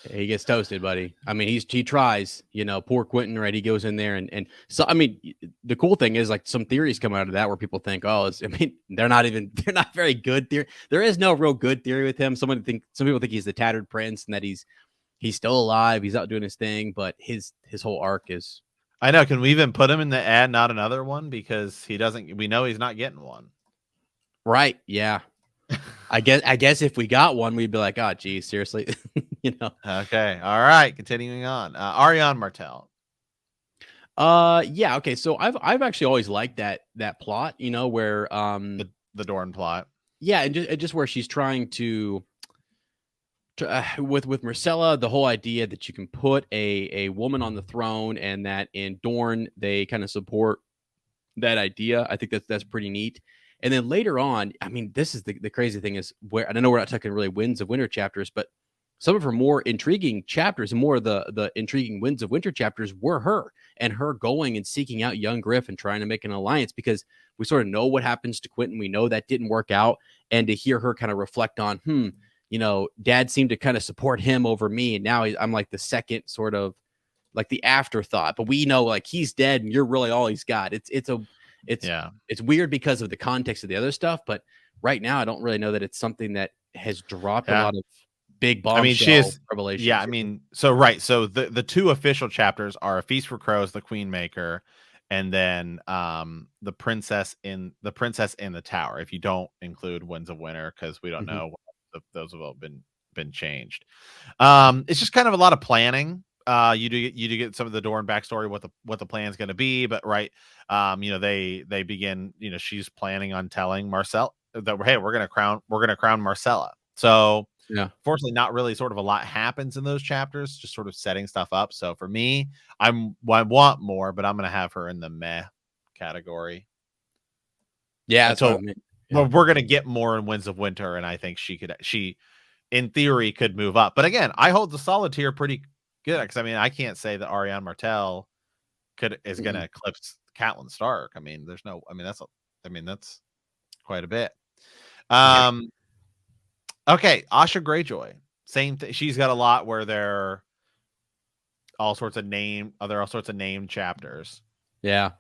He gets toasted, buddy. I mean, he tries, poor Quentin, right? He goes in there and so, I mean, the cool thing is like some theories come out of that where people think, they're not very good theory. There is no real good theory with him. Some people think he's the tattered prince and that he's still alive. He's out doing his thing, but his whole arc is. I know. Can we even put him in the ad, not another one? Because we know he's not getting one. Right. Yeah. I guess if we got one, we'd be like, oh, geez, seriously, Okay, all right. Continuing on, Ariane Martel. Yeah. Okay. So I've actually always liked that plot, where the Dorne plot. Yeah, and just where she's trying to with Myrcella, the whole idea that you can put a woman on the throne, and that in Dorne they kind of support that idea. I think that's pretty neat. And then later on, I mean, this is the crazy thing is where, and I know we're not talking really Winds of Winter chapters, but some of her more intriguing chapters and more of the intriguing Winds of Winter chapters were her going and seeking out young Griff and trying to make an alliance, because we sort of know what happens to Quentin. We know that didn't work out. And to hear her kind of reflect on, dad seemed to kind of support him over me. And now I'm like the second sort of like the afterthought, but we know like he's dead and you're really all he's got. It's weird because of the context of the other stuff, but right now I don't really know that it's something that has dropped a lot of big bombshell revelations. Yeah, I mean, so the two official chapters are A Feast for Crows, the Queenmaker, and then the Princess in the Tower. If you don't include Winds of Winter, because we don't know what those have all been changed. It's just kind of a lot of planning. You do get some of the Dorne backstory, what the plan is going to be, but they begin, she's planning on telling Marcel that, hey, we're going to crown Myrcella. So yeah, fortunately, not really sort of a lot happens in those chapters, just sort of setting stuff up. So for me, I want more, but I'm going to have her in the meh category. Yeah, so we're going to get more in Winds of Winter, and I think she in theory could move up. But again, I hold the solid tier pretty good, because I mean, I can't say that Ariane Martel is going to eclipse Catelyn Stark. I mean, that's quite a bit. Okay, Asha Greyjoy, same thing. She's got a lot where there are all sorts of named chapters. Yeah.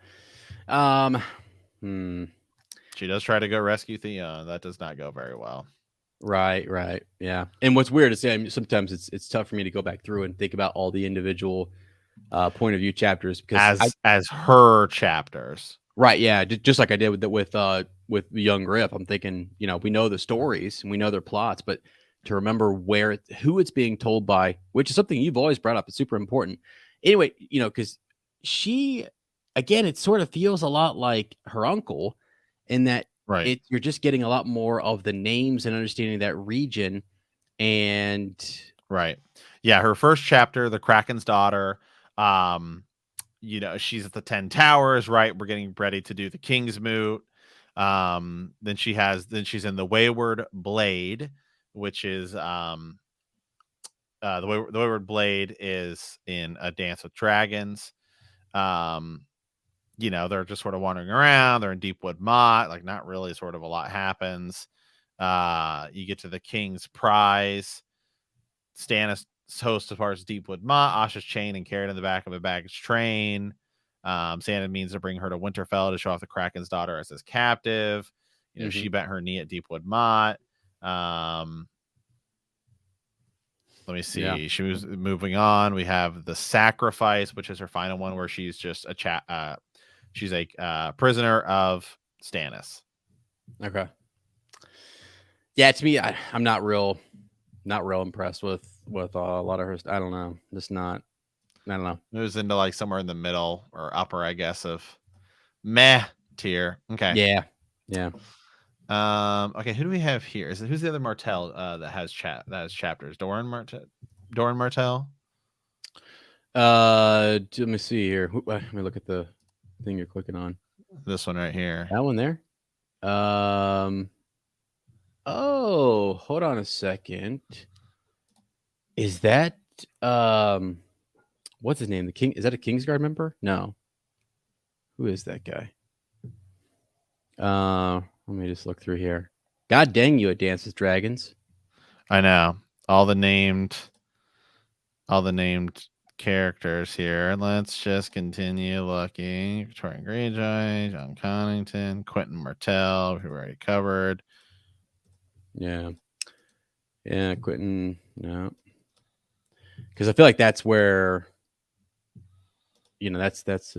She does try to go rescue Theon. That does not go very well. Right. Yeah. And what's weird is, sometimes it's tough for me to go back through and think about all the individual point of view chapters, because as her chapters. Right. Yeah. Just like I did with young Griff. I'm thinking, we know the stories and we know their plots, but to remember who it's being told by, which is something you've always brought up. It's super important. Anyway, because she, again, it sort of feels a lot like her uncle in that you're just getting a lot more of the names and understanding that region. And yeah, her first chapter, the Kraken's daughter, she's at the 10 Towers, right? We're getting ready to do the King's Moot. Then she's in the Wayward Blade, which is the Wayward Blade is in A Dance with Dragons. They're just sort of wandering around. They're in Deepwood Motte, like not really sort of a lot happens. You get to the King's Prize. Stannis hosts as far as Deepwood Motte. Asha's chained and carried in the back of a baggage train. Sandon means to bring her to Winterfell to show off the Kraken's daughter as his captive. She bent her knee at Deepwood Motte. Let me see. Yeah. She was moving on. We have the sacrifice, which is her final one, where she's just she's a prisoner of Stannis. Okay. Yeah, to me, I'm not real impressed with a lot of her. I don't know. Just not. I don't know. It was into like somewhere in the middle or upper, I guess, of meh tier. Okay. Yeah. Yeah. Okay, who do we have here? Who's the other Martel that has chapters? Doran Martel? Let me see here. Let me look at the thing you're clicking on. This one right here. That one there. Oh, hold on a second. Is that what's his name? The King? Is that a Kingsguard member? No. Who is that guy? Let me just look through here. God dang you at Dance with Dragons. I know. All the named characters here. Let's just continue looking. Victorian Greyjoy, Jon Connington, Quentin Martell, who we already covered. Yeah. Yeah, Quentin. No. Because I feel like that's where, that's is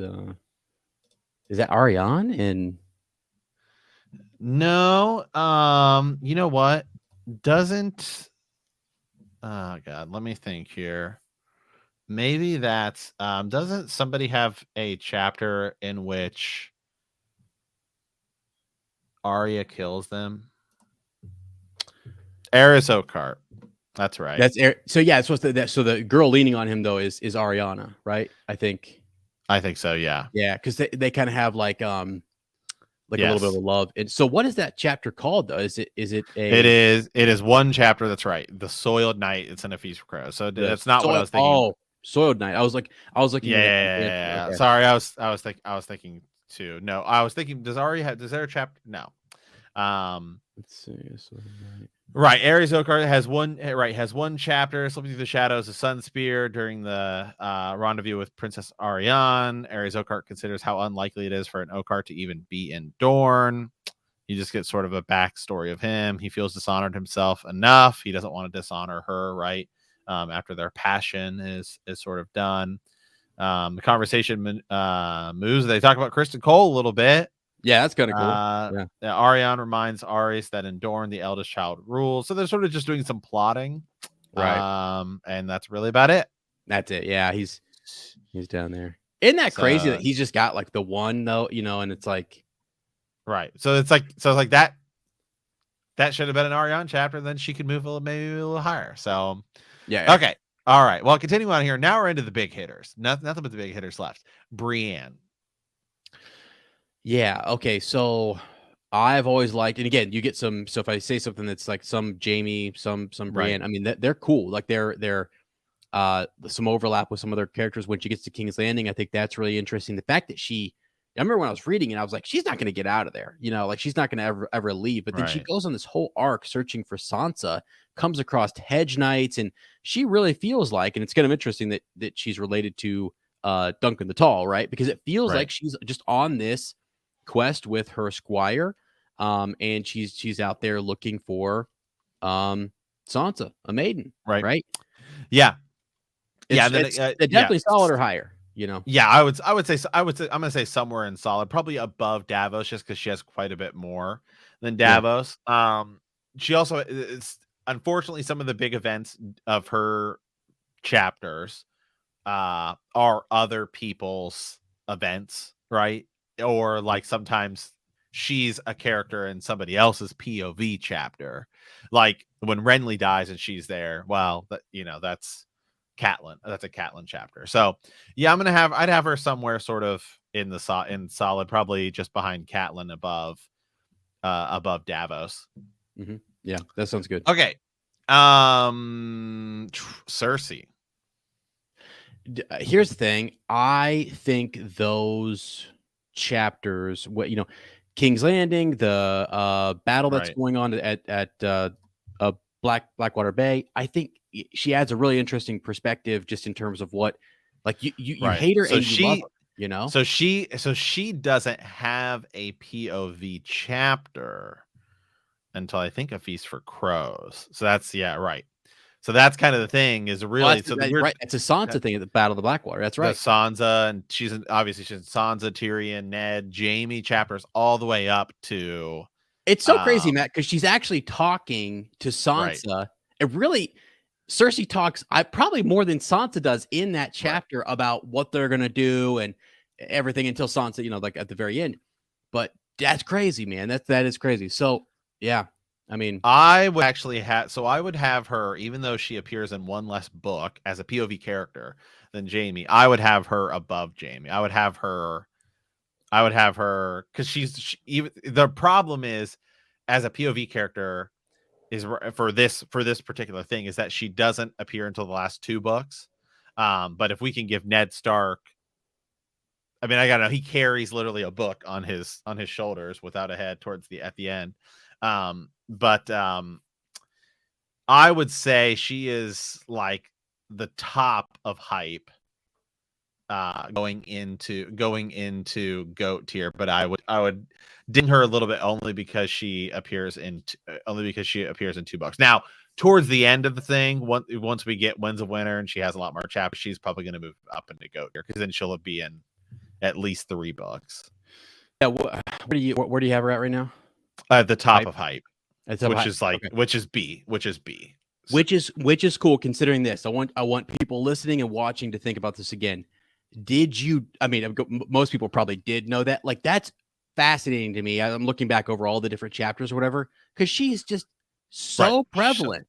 that Ariane? And no, you know what? Doesn't oh god, let me think here. Maybe that's doesn't somebody have a chapter in which Arya kills them? Aries Oakheart. That's right. So yeah, so the girl leaning on him though is Ariana, right? I think so, yeah. Yeah, because they kind of have like a little bit of a love. And so what is that chapter called though? Is it It is one chapter, that's right. The Soiled Knight. It's in A Feast for Crows. So that's not what I was thinking. Oh, Soiled Knight. I was looking Yeah. Okay. Sorry, I was thinking too. No, I was thinking, does there a chapter? No. Let's see. Right, Aries Oakheart has one chapter, Slipping Through the Shadows, a Sun Spear during the rendezvous with Princess Ariane. Aries Oakheart considers how unlikely it is for an Oakheart to even be in Dorne. You just get sort of a backstory of him. He feels dishonored himself enough. He doesn't want to dishonor her, right? After their passion is sort of done. The conversation moves. They talk about Kristen Cole a little bit. Yeah, that's kind of cool. Ariane reminds Aries that in Dorne, the eldest child rules. So they're sort of just doing some plotting. Right. And that's really about it. That's it. Yeah, he's down there. Isn't that crazy that he's just got like the one though, and it's like right. So it's like that should have been an Ariane chapter, then she could move maybe a little higher. So yeah. Okay. All right. Well, continuing on here. Now we're into the big hitters. Nothing but the big hitters left. Brienne. Yeah. Okay. So I've always liked, and again, you get some. So if I say something that's like some Jamie, some Brienne, right. I mean, they're cool. Like they're some overlap with some other characters when she gets to King's Landing. I think that's really interesting. The fact that I remember when I was reading and I was like, she's not going to get out of there. Like she's not going to ever leave. But then she goes on this whole arc searching for Sansa, comes across hedge knights, and she really feels like, and it's kind of interesting that she's related to Duncan the Tall, right? Because it feels like she's just on this quest with her squire, and she's out there looking for Sansa, a maiden, right? Yeah. It's definitely solid or higher, Yeah, I would say I'm gonna say somewhere in solid, probably above Davos, just because she has quite a bit more than Davos. Yeah. She also is, unfortunately, some of the big events of her chapters are other people's events, right? Or like sometimes she's a character in somebody else's POV chapter, like when Renly dies and she's there. Well, that's Catelyn. That's a Catelyn chapter. So yeah, I'd have her somewhere sort of in solid, probably just behind Catelyn, above Davos. Mm-hmm. Yeah, that sounds good. Okay. Cersei. Here's the thing. I think those chapters, King's Landing, the battle that's going on at Blackwater Bay, I think she adds a really interesting perspective just in terms of what, like you hate her, so and you love her, So she doesn't have a POV chapter until I think A Feast for Crows. So that's right. So that's kind of the thing is really right. It's a Sansa thing at the Battle of the Blackwater. That's right. The Sansa, and she's Sansa, Tyrion, Ned, Jaime chapters all the way up to. It's so crazy, Matt, because she's actually talking to Sansa. Right. It really, Cersei talks probably more than Sansa does in that chapter about what they're gonna do and everything until Sansa, like at the very end. But that's crazy, man. That is crazy. So yeah. I mean, I would actually I would have her, even though she appears in one less book as a POV character than Jaime, I would have her above Jaime. I would have her because even the problem is as a POV character is for this particular thing is that she doesn't appear until the last 2 books. But if we can give Ned Stark, I mean, I gotta know, he carries literally a book on his shoulders without a head at the end. But I would say she is like the top of hype going into GOAT tier, but I would ding her a little bit only because she appears in 2 books. Now, towards the end of the thing, once we get When's a Winner and she has a lot more chapters, she's probably going to move up into GOAT tier because then she'll be in at least 3 books. Yeah, where do you have her at right now? At the top of hype. Is B. Which is cool considering this. I want people listening and watching to think about this again. Most people probably did know that. Like, that's fascinating to me. I'm looking back over all the different chapters or whatever, because she's just so prevalent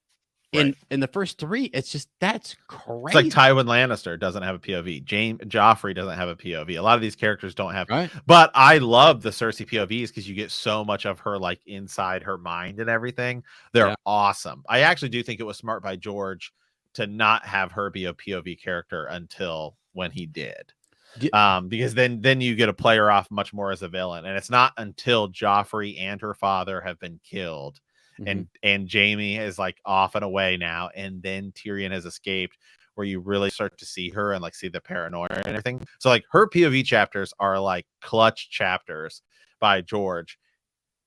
in the first 3. It's just, that's crazy. It's like Tywin Lannister doesn't have a POV. Joffrey doesn't have a POV. A lot of these characters don't have. Right. But I love the Cersei POVs because you get so much of her like inside her mind and everything. They're awesome. I actually do think it was smart by George to not have her be a POV character until when he did. Because then you get to play her off much more as a villain. And it's not until Joffrey and her father have been killed and Jaime is like off and away now, and then Tyrion has escaped, where you really start to see her and like see the paranoia and everything. So like her POV chapters are like clutch chapters by George,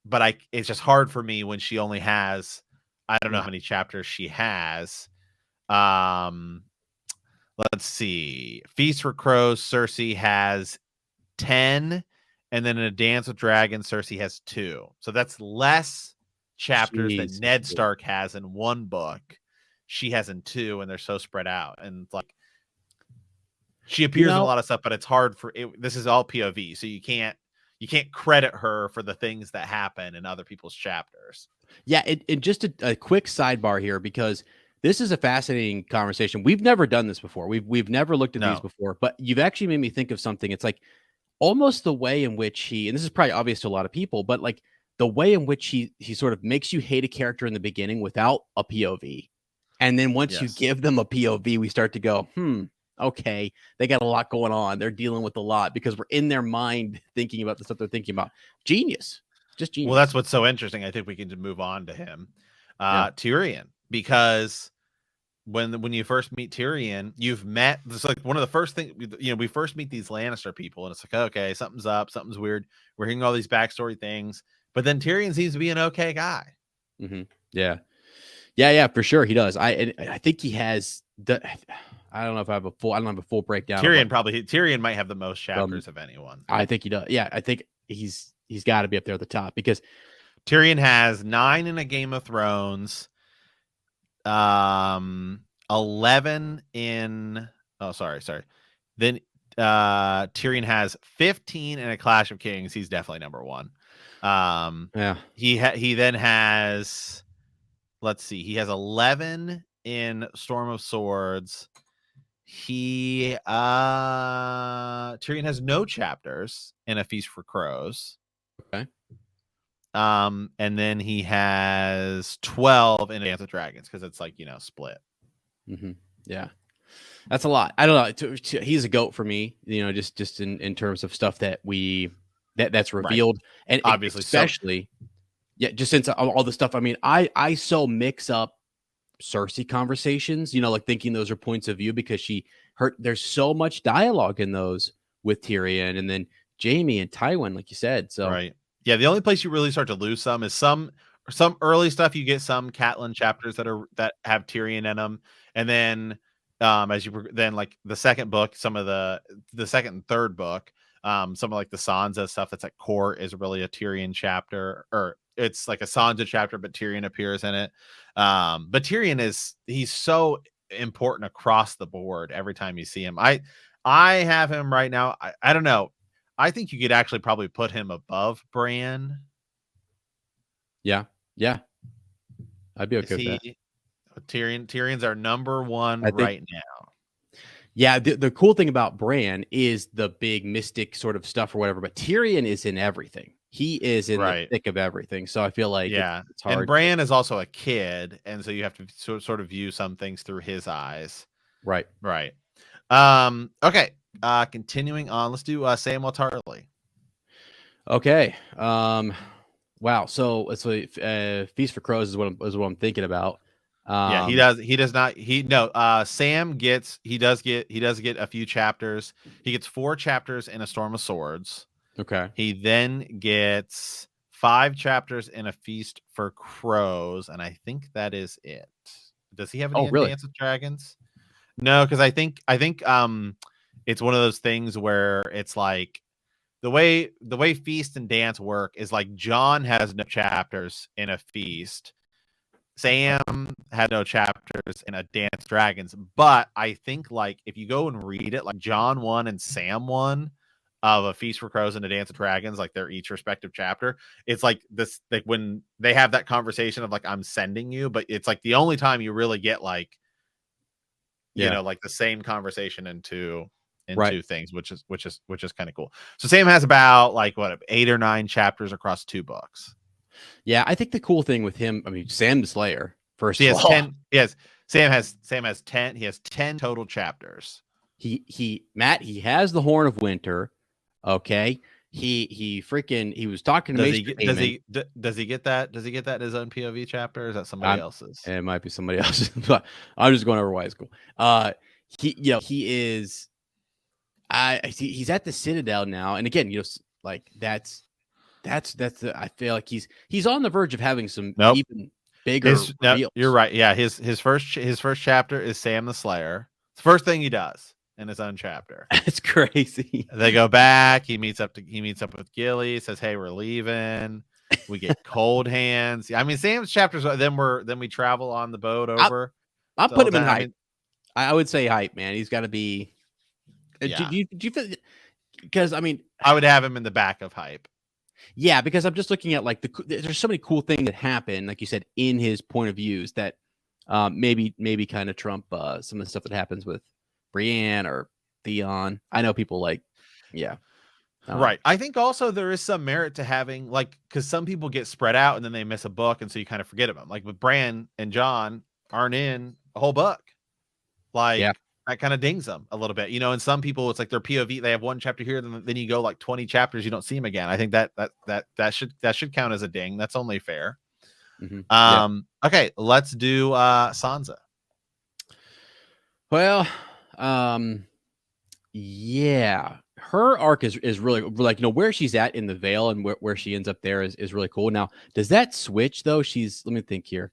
but it's just hard for me when she only has, I don't know how many chapters she has. Let's see. Feast for Crows, Cersei has 10, and then in A Dance with Dragons, Cersei has 2. So that's less chapters that Ned Stark has in 1 book. She has in 2, and they're so spread out. And like, she appears in a lot of stuff, but it's hard for it. This is all POV, so you can't credit her for the things that happen in other people's chapters. Yeah, and just a quick sidebar here, because this is a fascinating conversation. We've never done this before. We've never looked at these before, but you've actually made me think of something. It's like almost the way in which and this is probably obvious to a lot of people, but like the way in which he sort of makes you hate a character in the beginning without a POV. And then once you give them a POV, we start to go, okay, they got a lot going on. They're dealing with a lot because we're in their mind thinking about the stuff they're thinking about. Genius. Just genius. Well, that's what's so interesting. I think we can just move on to him. Tyrion, because when you first meet Tyrion, you've met, it's like one of the first things, we first meet these Lannister people, and it's like, okay, something's up, something's weird. We're hearing all these backstory things, but then Tyrion seems to be an okay guy. Yeah, for sure he does. I think he has I don't know if I don't have a full breakdown. Tyrion might have the most chapters of anyone. I think he does. Yeah, I think he's got to be up there at the top, because Tyrion has 9 in A Game of Thrones, 11 in then Tyrion has 15 in A Clash of Kings. He's definitely number 1. He then has, let's see, he has 11 in Storm of Swords. Tyrion has no chapters in A Feast for Crows. Okay. And then he has 12 in Dance with Dragons, because it's like, split. Yeah, that's a lot. I don't know. He's a GOAT for me, just in terms of stuff that's revealed, and obviously, especially, just since all the stuff. I mean, I so mix up Cersei conversations, like thinking those are points of view, because there's so much dialogue in those with Tyrion, and then Jaime and Tywin, like you said. So right. Yeah, the only place you really start to lose some is some some early stuff. You get some Catelyn chapters that have Tyrion in them, and then as you then like the second book, some of the second and third book, some of like the Sansa stuff that's at core is really a Tyrion chapter, or it's like a Sansa chapter, but Tyrion appears in it. But Tyrion he's so important across the board every time you see him. I have him right now. I don't know. I think you could actually probably put him above Brienne. Yeah. I'd be okay with that. Tyrion's our number one right now. Yeah, the cool thing about Bran is the big mystic sort of stuff or whatever, but Tyrion is in everything. He is in the thick of everything. So I feel like it's hard. And Bran is also a kid, and so you have to sort of view some things through his eyes. Right. Okay. Continuing on, let's do Samwell Tarly. Okay. Wow. So it's Feast for Crows is what I'm thinking about. Yeah, he does not. Sam gets he does get a few chapters. He gets 4 chapters in A Storm of Swords. Okay. He then gets 5 chapters in A Feast for Crows, and I think that is it. Does he have any in Dance with Dragons? No, because I think it's one of those things where it's like the way Feast and Dance work is like Jon has no chapters in A Feast. Sam had no chapters in A Dance Dragons, but I think like if you go and read it, like Jon 1 and Sam 1 of A Feast for Crows and A Dance of Dragons, like they're each respective chapter. It's like this, like when they have that conversation of like I'm sending you, but it's like the only time you really get like you know like the same conversation into things, which is kind of cool. So Sam has about like 8 or 9 chapters across 2 books. Yeah, I think the cool thing with him, I mean, Sam the Slayer, first he of has all. 10. Yes, Sam has 10. He has 10 total chapters. Matt, he has the Horn of Winter. Okay. He was talking to me. Does he get that? Does he get that in his own POV chapter? Or is that somebody else's? It might be somebody else's, but I'm just going over why it's cool. He is he's at the Citadel now. And again, like that's I feel like he's on the verge of having some even bigger reveals. You're right. Yeah, his first chapter is Sam the Slayer. It's the first thing he does in his own chapter. It's crazy. They go back. He meets up with Gilly. Says, "Hey, we're leaving." We get cold hands. I mean, Sam's chapters. Then we travel on the boat over. I'll put him in hype. I would say hype, man. He's got to be. Yeah. Do you feel? Because I mean, I would have him in the back of hype. Yeah, because I'm just looking at like there's so many cool things that happen, like you said, in his point of views that maybe kind of trump some of the stuff that happens with Brienne or Theon. I know people like, right. I think also there is some merit to having like because some people get spread out and then they miss a book and so you kind of forget of them. Like with Bran and Jon aren't in a whole book. Like that kind of dings them a little bit, and some people it's like their POV, they have 1 chapter here, then you go like 20 chapters, you don't see them again. I think that should count as a ding. That's only fair. Mm-hmm. Okay, let's do Sansa. Well, her arc is really like where she's at in the Vale and where she ends up there is really cool. Now, does that switch though? Let me think here,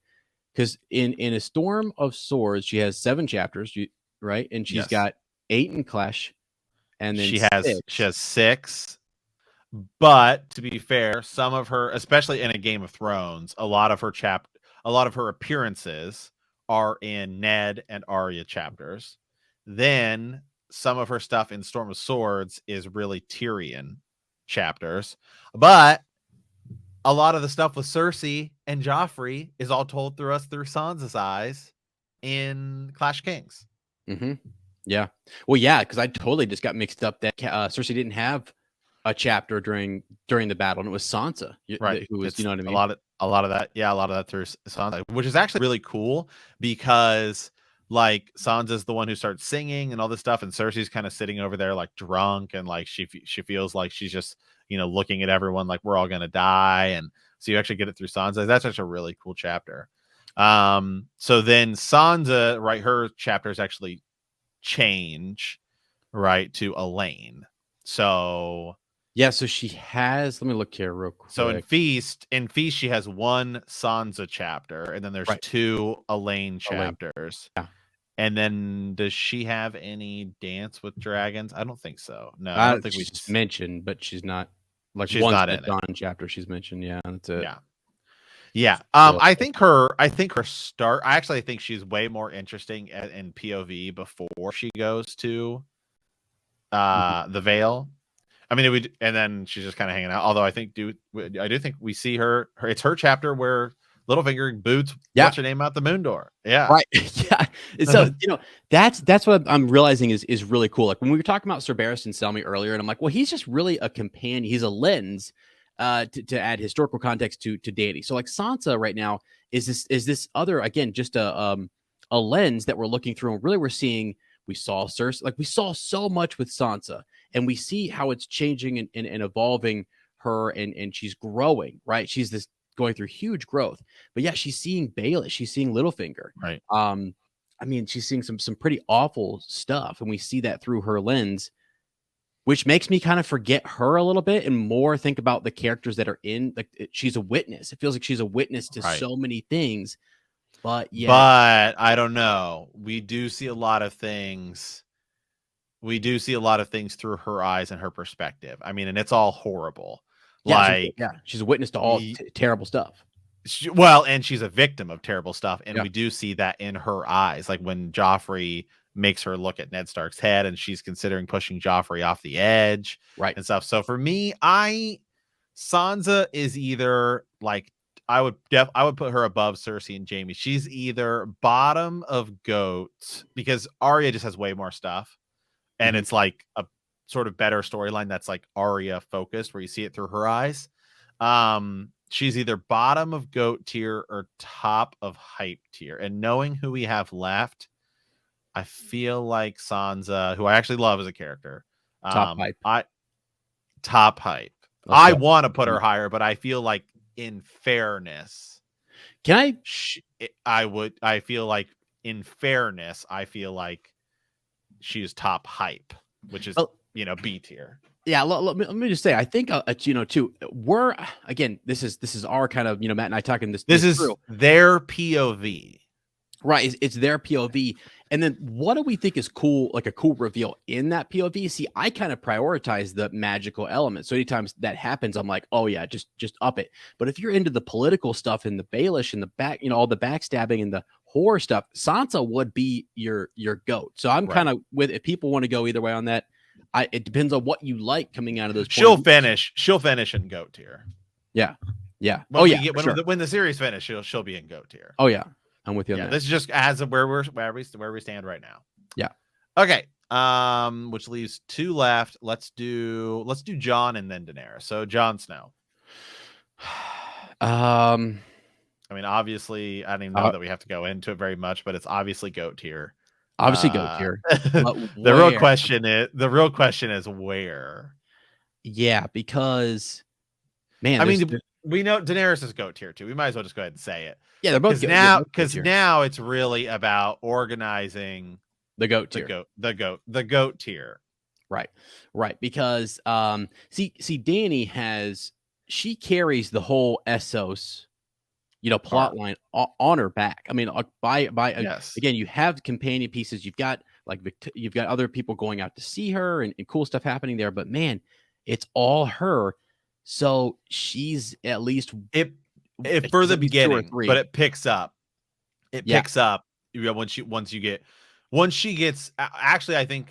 because in A Storm of Swords she has 7 chapters. Right, and she's got 8 in Clash, and then she has 6. But to be fair, some of her, especially in a Game of Thrones, a lot of her appearances are in Ned and Arya chapters. Then some of her stuff in Storm of Swords is really Tyrion chapters, but a lot of the stuff with Cersei and Joffrey is all told through Sansa's eyes in Clash Kings. Mm-hmm. Yeah. Well, yeah, because I totally just got mixed up that Cersei didn't have a chapter during the battle, and it was Sansa, right? Who was, you know what I mean? A lot of that through Sansa, which is actually really cool because like Sansa's the one who starts singing and all this stuff, and Cersei's kind of sitting over there like drunk, and like she feels like she's just looking at everyone like we're all gonna die, and so you actually get it through Sansa. That's actually a really cool chapter. So then Sansa, right, her chapters actually change, right, to Elaine. So Yeah, so she has. Let me look here real quick. So in Feast, she has one Sansa chapter, and then there's 2 Elaine chapters. Yeah. And then does she have any Dance with Dragons? I don't think so. No, I don't think she's mentioned, but she's not like she's one not in Dawn chapter. She's mentioned. Yeah, that's it. Yeah. I think her start. I actually think she's way more interesting in POV before she goes to the Vale. I mean, and then she's just kind of hanging out. Although I do think we see her. It's her chapter where Littlefinger boots what's her name out the moon door. Yeah, right. Yeah. And so that's what I'm realizing is really cool. Like when we were talking about Sir Barristan Selmy earlier, and I'm like, well, he's just really a companion. He's a lens to add historical context to Dany. So like Sansa right now is this other, again, just a lens that we're looking through, and really we saw Cersei, like we saw so much with Sansa, and we see how it's changing and evolving her, and she's growing, right? She's going through huge growth, but yeah, she's seeing Baelish, she's seeing Littlefinger, right? I mean, she's seeing some pretty awful stuff, and we see that through her lens, which makes me kind of forget her a little bit and more think about the characters that are in. Like she's a witness. It feels like she's a witness to so many things. But I don't know. We do see a lot of things. We do see a lot of things through her eyes and her perspective. I mean, and it's all horrible. Yeah, she's a witness to all terrible stuff. And she's a victim of terrible stuff. And we do see that in her eyes. Like when Joffrey makes her look at Ned Stark's head and she's considering pushing Joffrey off the edge, right, and stuff. So for me, Sansa is either like, I would put her above Cersei and Jaime. She's either bottom of goats because Arya just has way more stuff, and it's like a sort of better storyline that's like Arya focused, where you see it through her eyes. She's either bottom of goat tier or top of hype tier. And knowing who we have left, I feel like Sansa, who I actually love as a character, top hype. I want to put her higher, but I feel like, in fairness, I feel like she's top hype, which is B tier. Yeah, let me just say, I think too, we're, again, this is our kind of, Matt and I talking this is through their POV, right? It's their POV. And then what do we think is cool, like a cool reveal in that POV? See, I kind of prioritize the magical element. So anytime that happens, I'm like, oh yeah, just up it. But if you're into the political stuff and the Baelish and the back, all the backstabbing and the horror stuff, Sansa would be your goat. So I'm kind of with, if people want to go either way on that, it depends on what you like coming out of those. She'll finish in goat tier. Yeah. When the series finishes, she'll be in goat tier. Oh yeah. I'm with you on that. This is just as of where we stand right now. Yeah. Okay. Which leaves 2 left. Let's do Jon and then Daenerys. So Jon Snow. I mean, obviously, I don't even know that we have to go into it very much, but it's obviously goat tier. Obviously goat tier. The real question is where. Yeah, because man, I mean, we know Daenerys is goat tier too. We might as well just go ahead and say it. Yeah, they're both because now it's really about organizing the goat tier. The goat tier. Right. Because see, Dany she carries the whole Essos, plot line on her back. I mean, again, you have companion pieces. You've got you've got other people going out to see her and cool stuff happening there. But man, it's all her. So she's at least for the beginning, but it picks up. Picks up once she gets. Actually, I think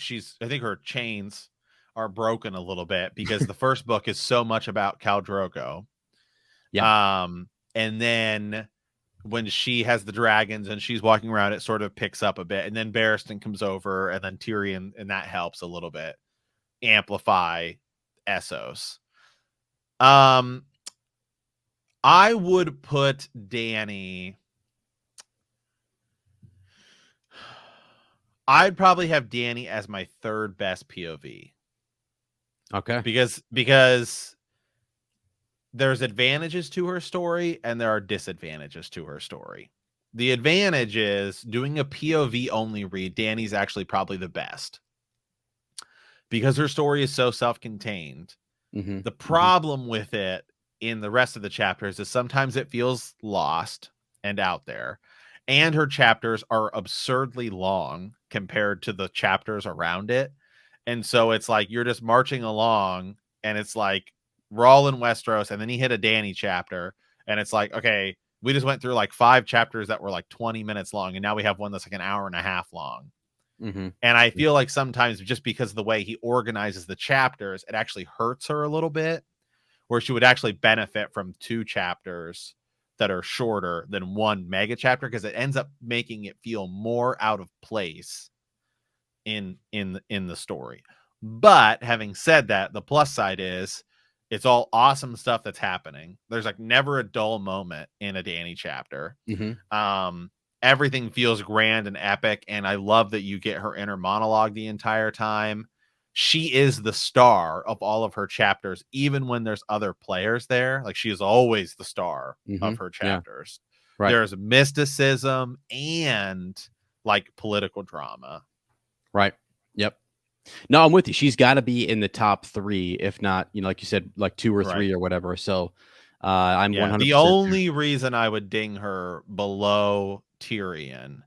her chains are broken a little bit because the first book is so much about Khal Drogo. Yeah. And then when she has the dragons and she's walking around, it sort of picks up a bit. And then Barristan comes over, and then Tyrion, and that helps a little bit amplify Essos. I would put Dany. I'd probably have Dany as my 3rd best POV. Okay. Because there's advantages to her story and there are disadvantages to her story. The advantage is doing a POV only read. Dany's actually probably the best because her story is so self-contained. The problem with it in the rest of the chapters is sometimes it feels lost and out there, and her chapters are absurdly long compared to the chapters around it. And so it's like you're just marching along, and it's like we're all in Westeros, and then you hit a Dany chapter, and it's like, okay, we just went through like 5 chapters that were like 20 minutes long, and now we have one that's like an hour and a half long. And I feel like sometimes just because of the way he organizes the chapters, it actually hurts her a little bit, where she would actually benefit from 2 chapters that are shorter than 1 mega chapter, because it ends up making it feel more out of place in the story. But having said that, the plus side is it's all awesome stuff that's happening. There's like never a dull moment in a Dany chapter. Everything feels grand and epic, and I love that you get her inner monologue the entire time. She is the star of all of her chapters, even when there's other players there. Like, she is always the star of her chapters. Yeah. Right. There's mysticism and like political drama. Right. Yep. No, I'm with you. She's got to be in the top 3, if not, like you said, like 2 or 3 or whatever. So I'm 100%. The only reason I would ding her below Tyrion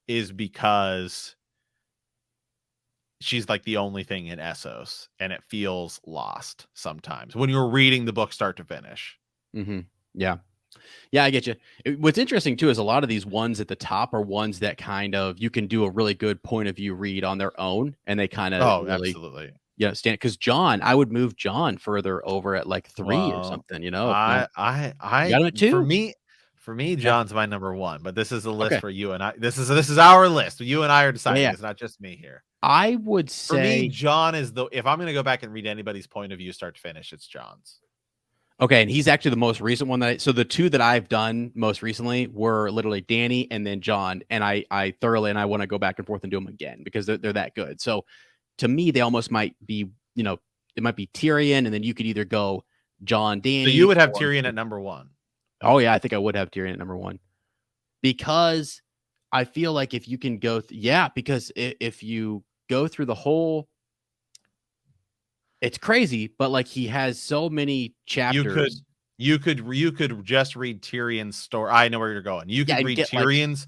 is because she's like the only thing in Essos, and it feels lost sometimes when you're reading the book start to finish. Yeah. Yeah, I get you. What's interesting too is a lot of these ones at the top are ones that kind of you can do a really good point of view read on their own, and they kind of really, absolutely, stand. Because Jon, I would move Jon further over at like 3 or something. I got him at 2. For me, Jon's my number 1, but this is a list for you and I. This is our list. You and I are deciding. It's not just me here. I would say for me, Jon is if I'm going to go back and read anybody's point of view start to finish, it's Jon's. Okay, and he's actually the most recent one so the 2 that I've done most recently were literally Dany and then Jon, and I thoroughly, and I want to go back and forth and do them again because they're that good. So to me, they almost might be, it might be Tyrion, and then you could either go Jon, Dany. So you would have Tyrion at number 1. Oh yeah, I think I would have Tyrion at number 1 because I feel like if you can go, because if you go through the whole. It's crazy, but like he has so many chapters. You could just read Tyrion's story. I know where you're going. You could read Tyrion's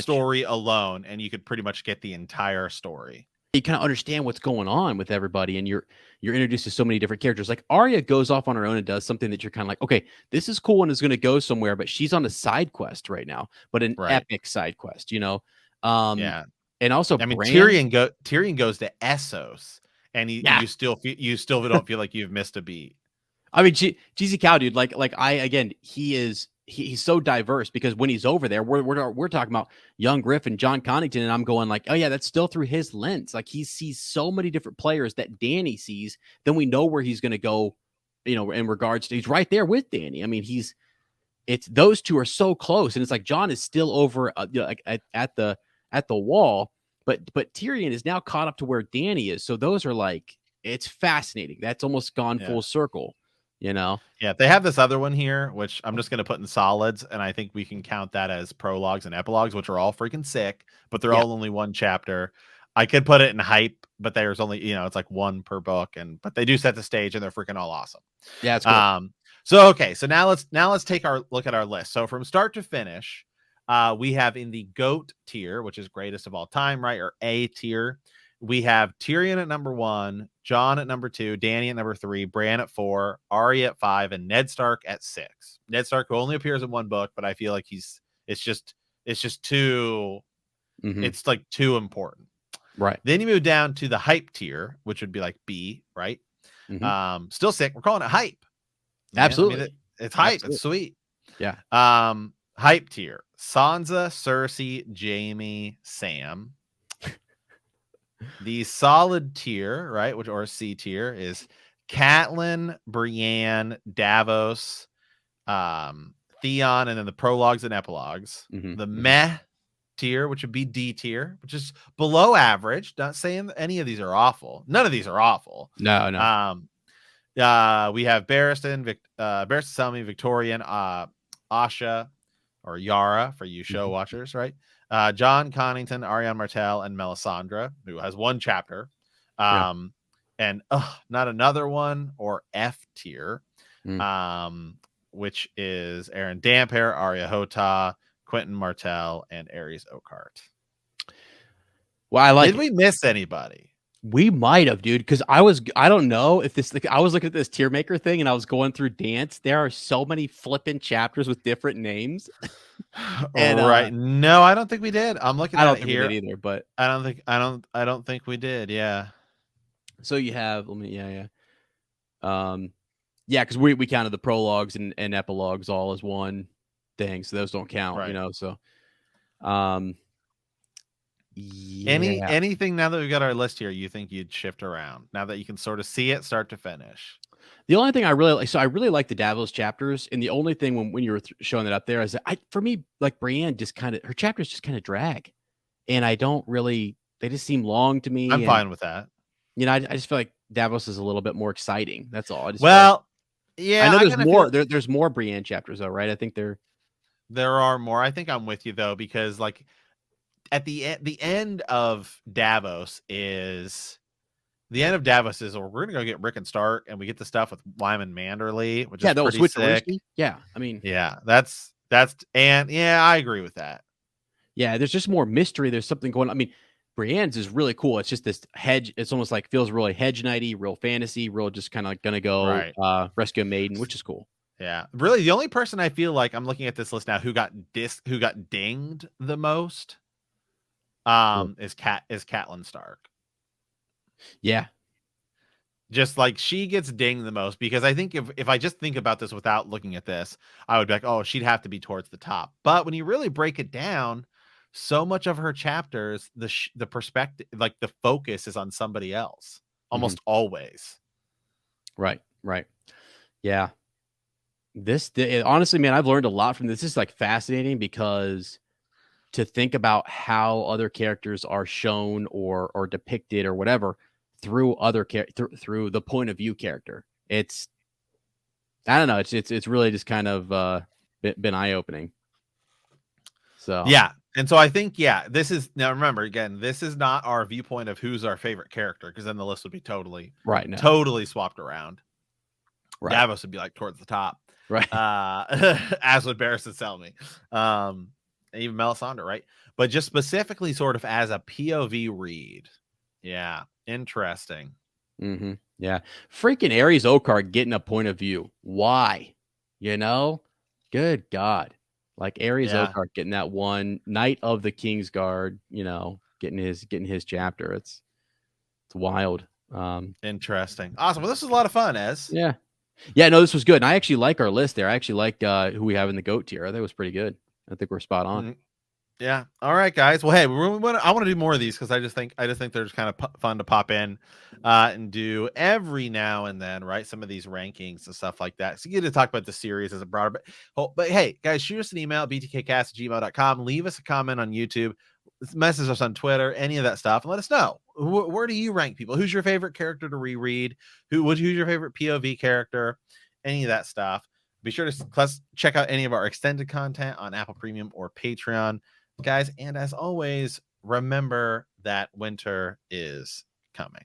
story alone, and you could pretty much get the entire story. You kind of understand what's going on with everybody, and you're introduced to so many different characters. Like Arya goes off on her own and does something that you're kind of like, okay, this is cool and is going to go somewhere, but she's on a side quest right now, but an epic side quest, And also, I mean, Tyrion goes to Essos. And you still don't feel like you've missed a beat. I mean, cheesy cow, dude. Like he's so diverse because when he's over there, we're talking about young Griff and Jon Connington, and I'm going like, oh yeah, that's still through his lens. Like he sees so many different players that Dany sees. Then we know where he's going to go, in regards to he's right there with Dany. I mean, it's those 2 are so close, and it's like Jon is still over, like at the wall. But Tyrion is now caught up to where Dany is. So those are like, it's fascinating. That's almost gone full circle, Yeah, they have this other one here, which I'm just going to put in solids. And I think we can count that as prologues and epilogues, which are all freaking sick, but they're all only 1 chapter. I could put it in hype, but there's only, it's like 1 per book. But they do set the stage and they're freaking all awesome. Yeah, it's cool. So now let's take our look at our list. So from start to finish, we have in the GOAT tier, which is greatest of all time, right? Or A tier. We have Tyrion at number 1, Jon at number 2, Dany at number 3, Brienne at 4, Arya at 5, and Ned Stark at 6. Ned Stark, who only appears in 1 book, but I feel like it's just too, it's like too important. Right. Then you move down to the hype tier, which would be like B, right? Still sick. We're calling it hype. Absolutely. I mean, it's hype. Absolutely. It's sweet. Yeah. Hype tier: Sansa, Cersei, Jaime, Sam. The solid tier, right, or C tier, is Catelyn, Brienne, Davos, Theon, and then the prologues and epilogues. The meh tier, which would be D tier, which is below average. Not saying that any of these are awful. None of these are awful. No. We have Barristan, Selmy, Victorian, Asha, or Yara for you show watchers, right? Jon, Connington, Ariane Martel, and Melisandre, who has 1 chapter. and not another one, or F tier, which is Aaron Damphair, Arya Hota, Quentin Martell, and Aries Oakheart. Well, Did we miss anybody? We might have, dude, because I don't know if this, I was looking at this tier maker thing and I was going through Dance. There are so many flipping chapters with different names. And right. No, I don't think we did. I'm looking at it here. We did either, but I don't think we did. Yeah. So you have, because we counted the prologues and epilogues all as one thing, so those don't count, right. So anything now that we've got our list here you think you'd shift around now that you can sort of see it start to finish? The only thing I really like the Davos chapters, and the only thing when you were showing it up there is that for me, like, Brienne just kind of, her chapters just kind of drag, and I don't really, they just seem long to me. I'm fine with that. I just feel like Davos is a little bit more exciting. That's all. Yeah, I know there's more. There's more Brienne chapters though, right? I think there are more. I think I'm with you though, because like at the end of Davos is we're gonna go get Rick and Stark, and we get the stuff with Wyman Manderley, which is pretty sick. Yeah, I mean, that's and I agree with that. Yeah, there's just more mystery. There's something going on. I mean, Brienne's is really cool. It's just this hedge. It's almost like feels really hedge nighty, real fantasy, real just kind of like gonna go rescue a maiden, which is cool. Yeah, really, the only person I feel like, I'm looking at this list now, who got dinged the most, is Catelyn Stark. Yeah, just like she gets dinged the most, because I think if I just think about this without looking at this, I would be like, oh, she'd have to be towards the top. But when you really break it down, so much of her chapters, the perspective, like the focus, is on somebody else almost always. Right. Yeah. Honestly, man, I've learned a lot from this. This is like fascinating, because to think about how other characters are shown or depicted or whatever through through the point of view character, it's, I don't know, it's really just kind of been eye-opening. So yeah. And so I think, this is, now remember, again, this is not our viewpoint of who's our favorite character, because then the list would be totally swapped around. Right. Davos would be like towards the top. Right. As would Barristan Selmy. Even Melisandre, right? But just specifically sort of as a POV read. Yeah. Interesting. Yeah. Freaking Aries Oakheart getting a point of view. Why? Good God. Like Aries Oakheart getting that one, Knight of the Kingsguard, getting his chapter. It's wild. Interesting. Awesome. Well, this was a lot of fun, Ez. Yeah. No, this was good. And I actually like our list there. I actually like who we have in the GOAT tier. I think it was pretty good. I think we're spot on. Yeah. All right, guys. Well, hey, I want to do more of these, because I just think they're just kind of fun to pop in and do every now and then, right? Some of these rankings and stuff like that. So you get to talk about the series as a broader. But hey, guys, shoot us an email, btkcast@gmail.com. Leave us a comment on YouTube. Message us on Twitter, any of that stuff, and let us know. Where do you rank people? Who's your favorite character to reread? Who's your favorite POV character? Any of that stuff. Be sure to check out any of our extended content on Apple Premium or Patreon, guys. And as always, remember that winter is coming.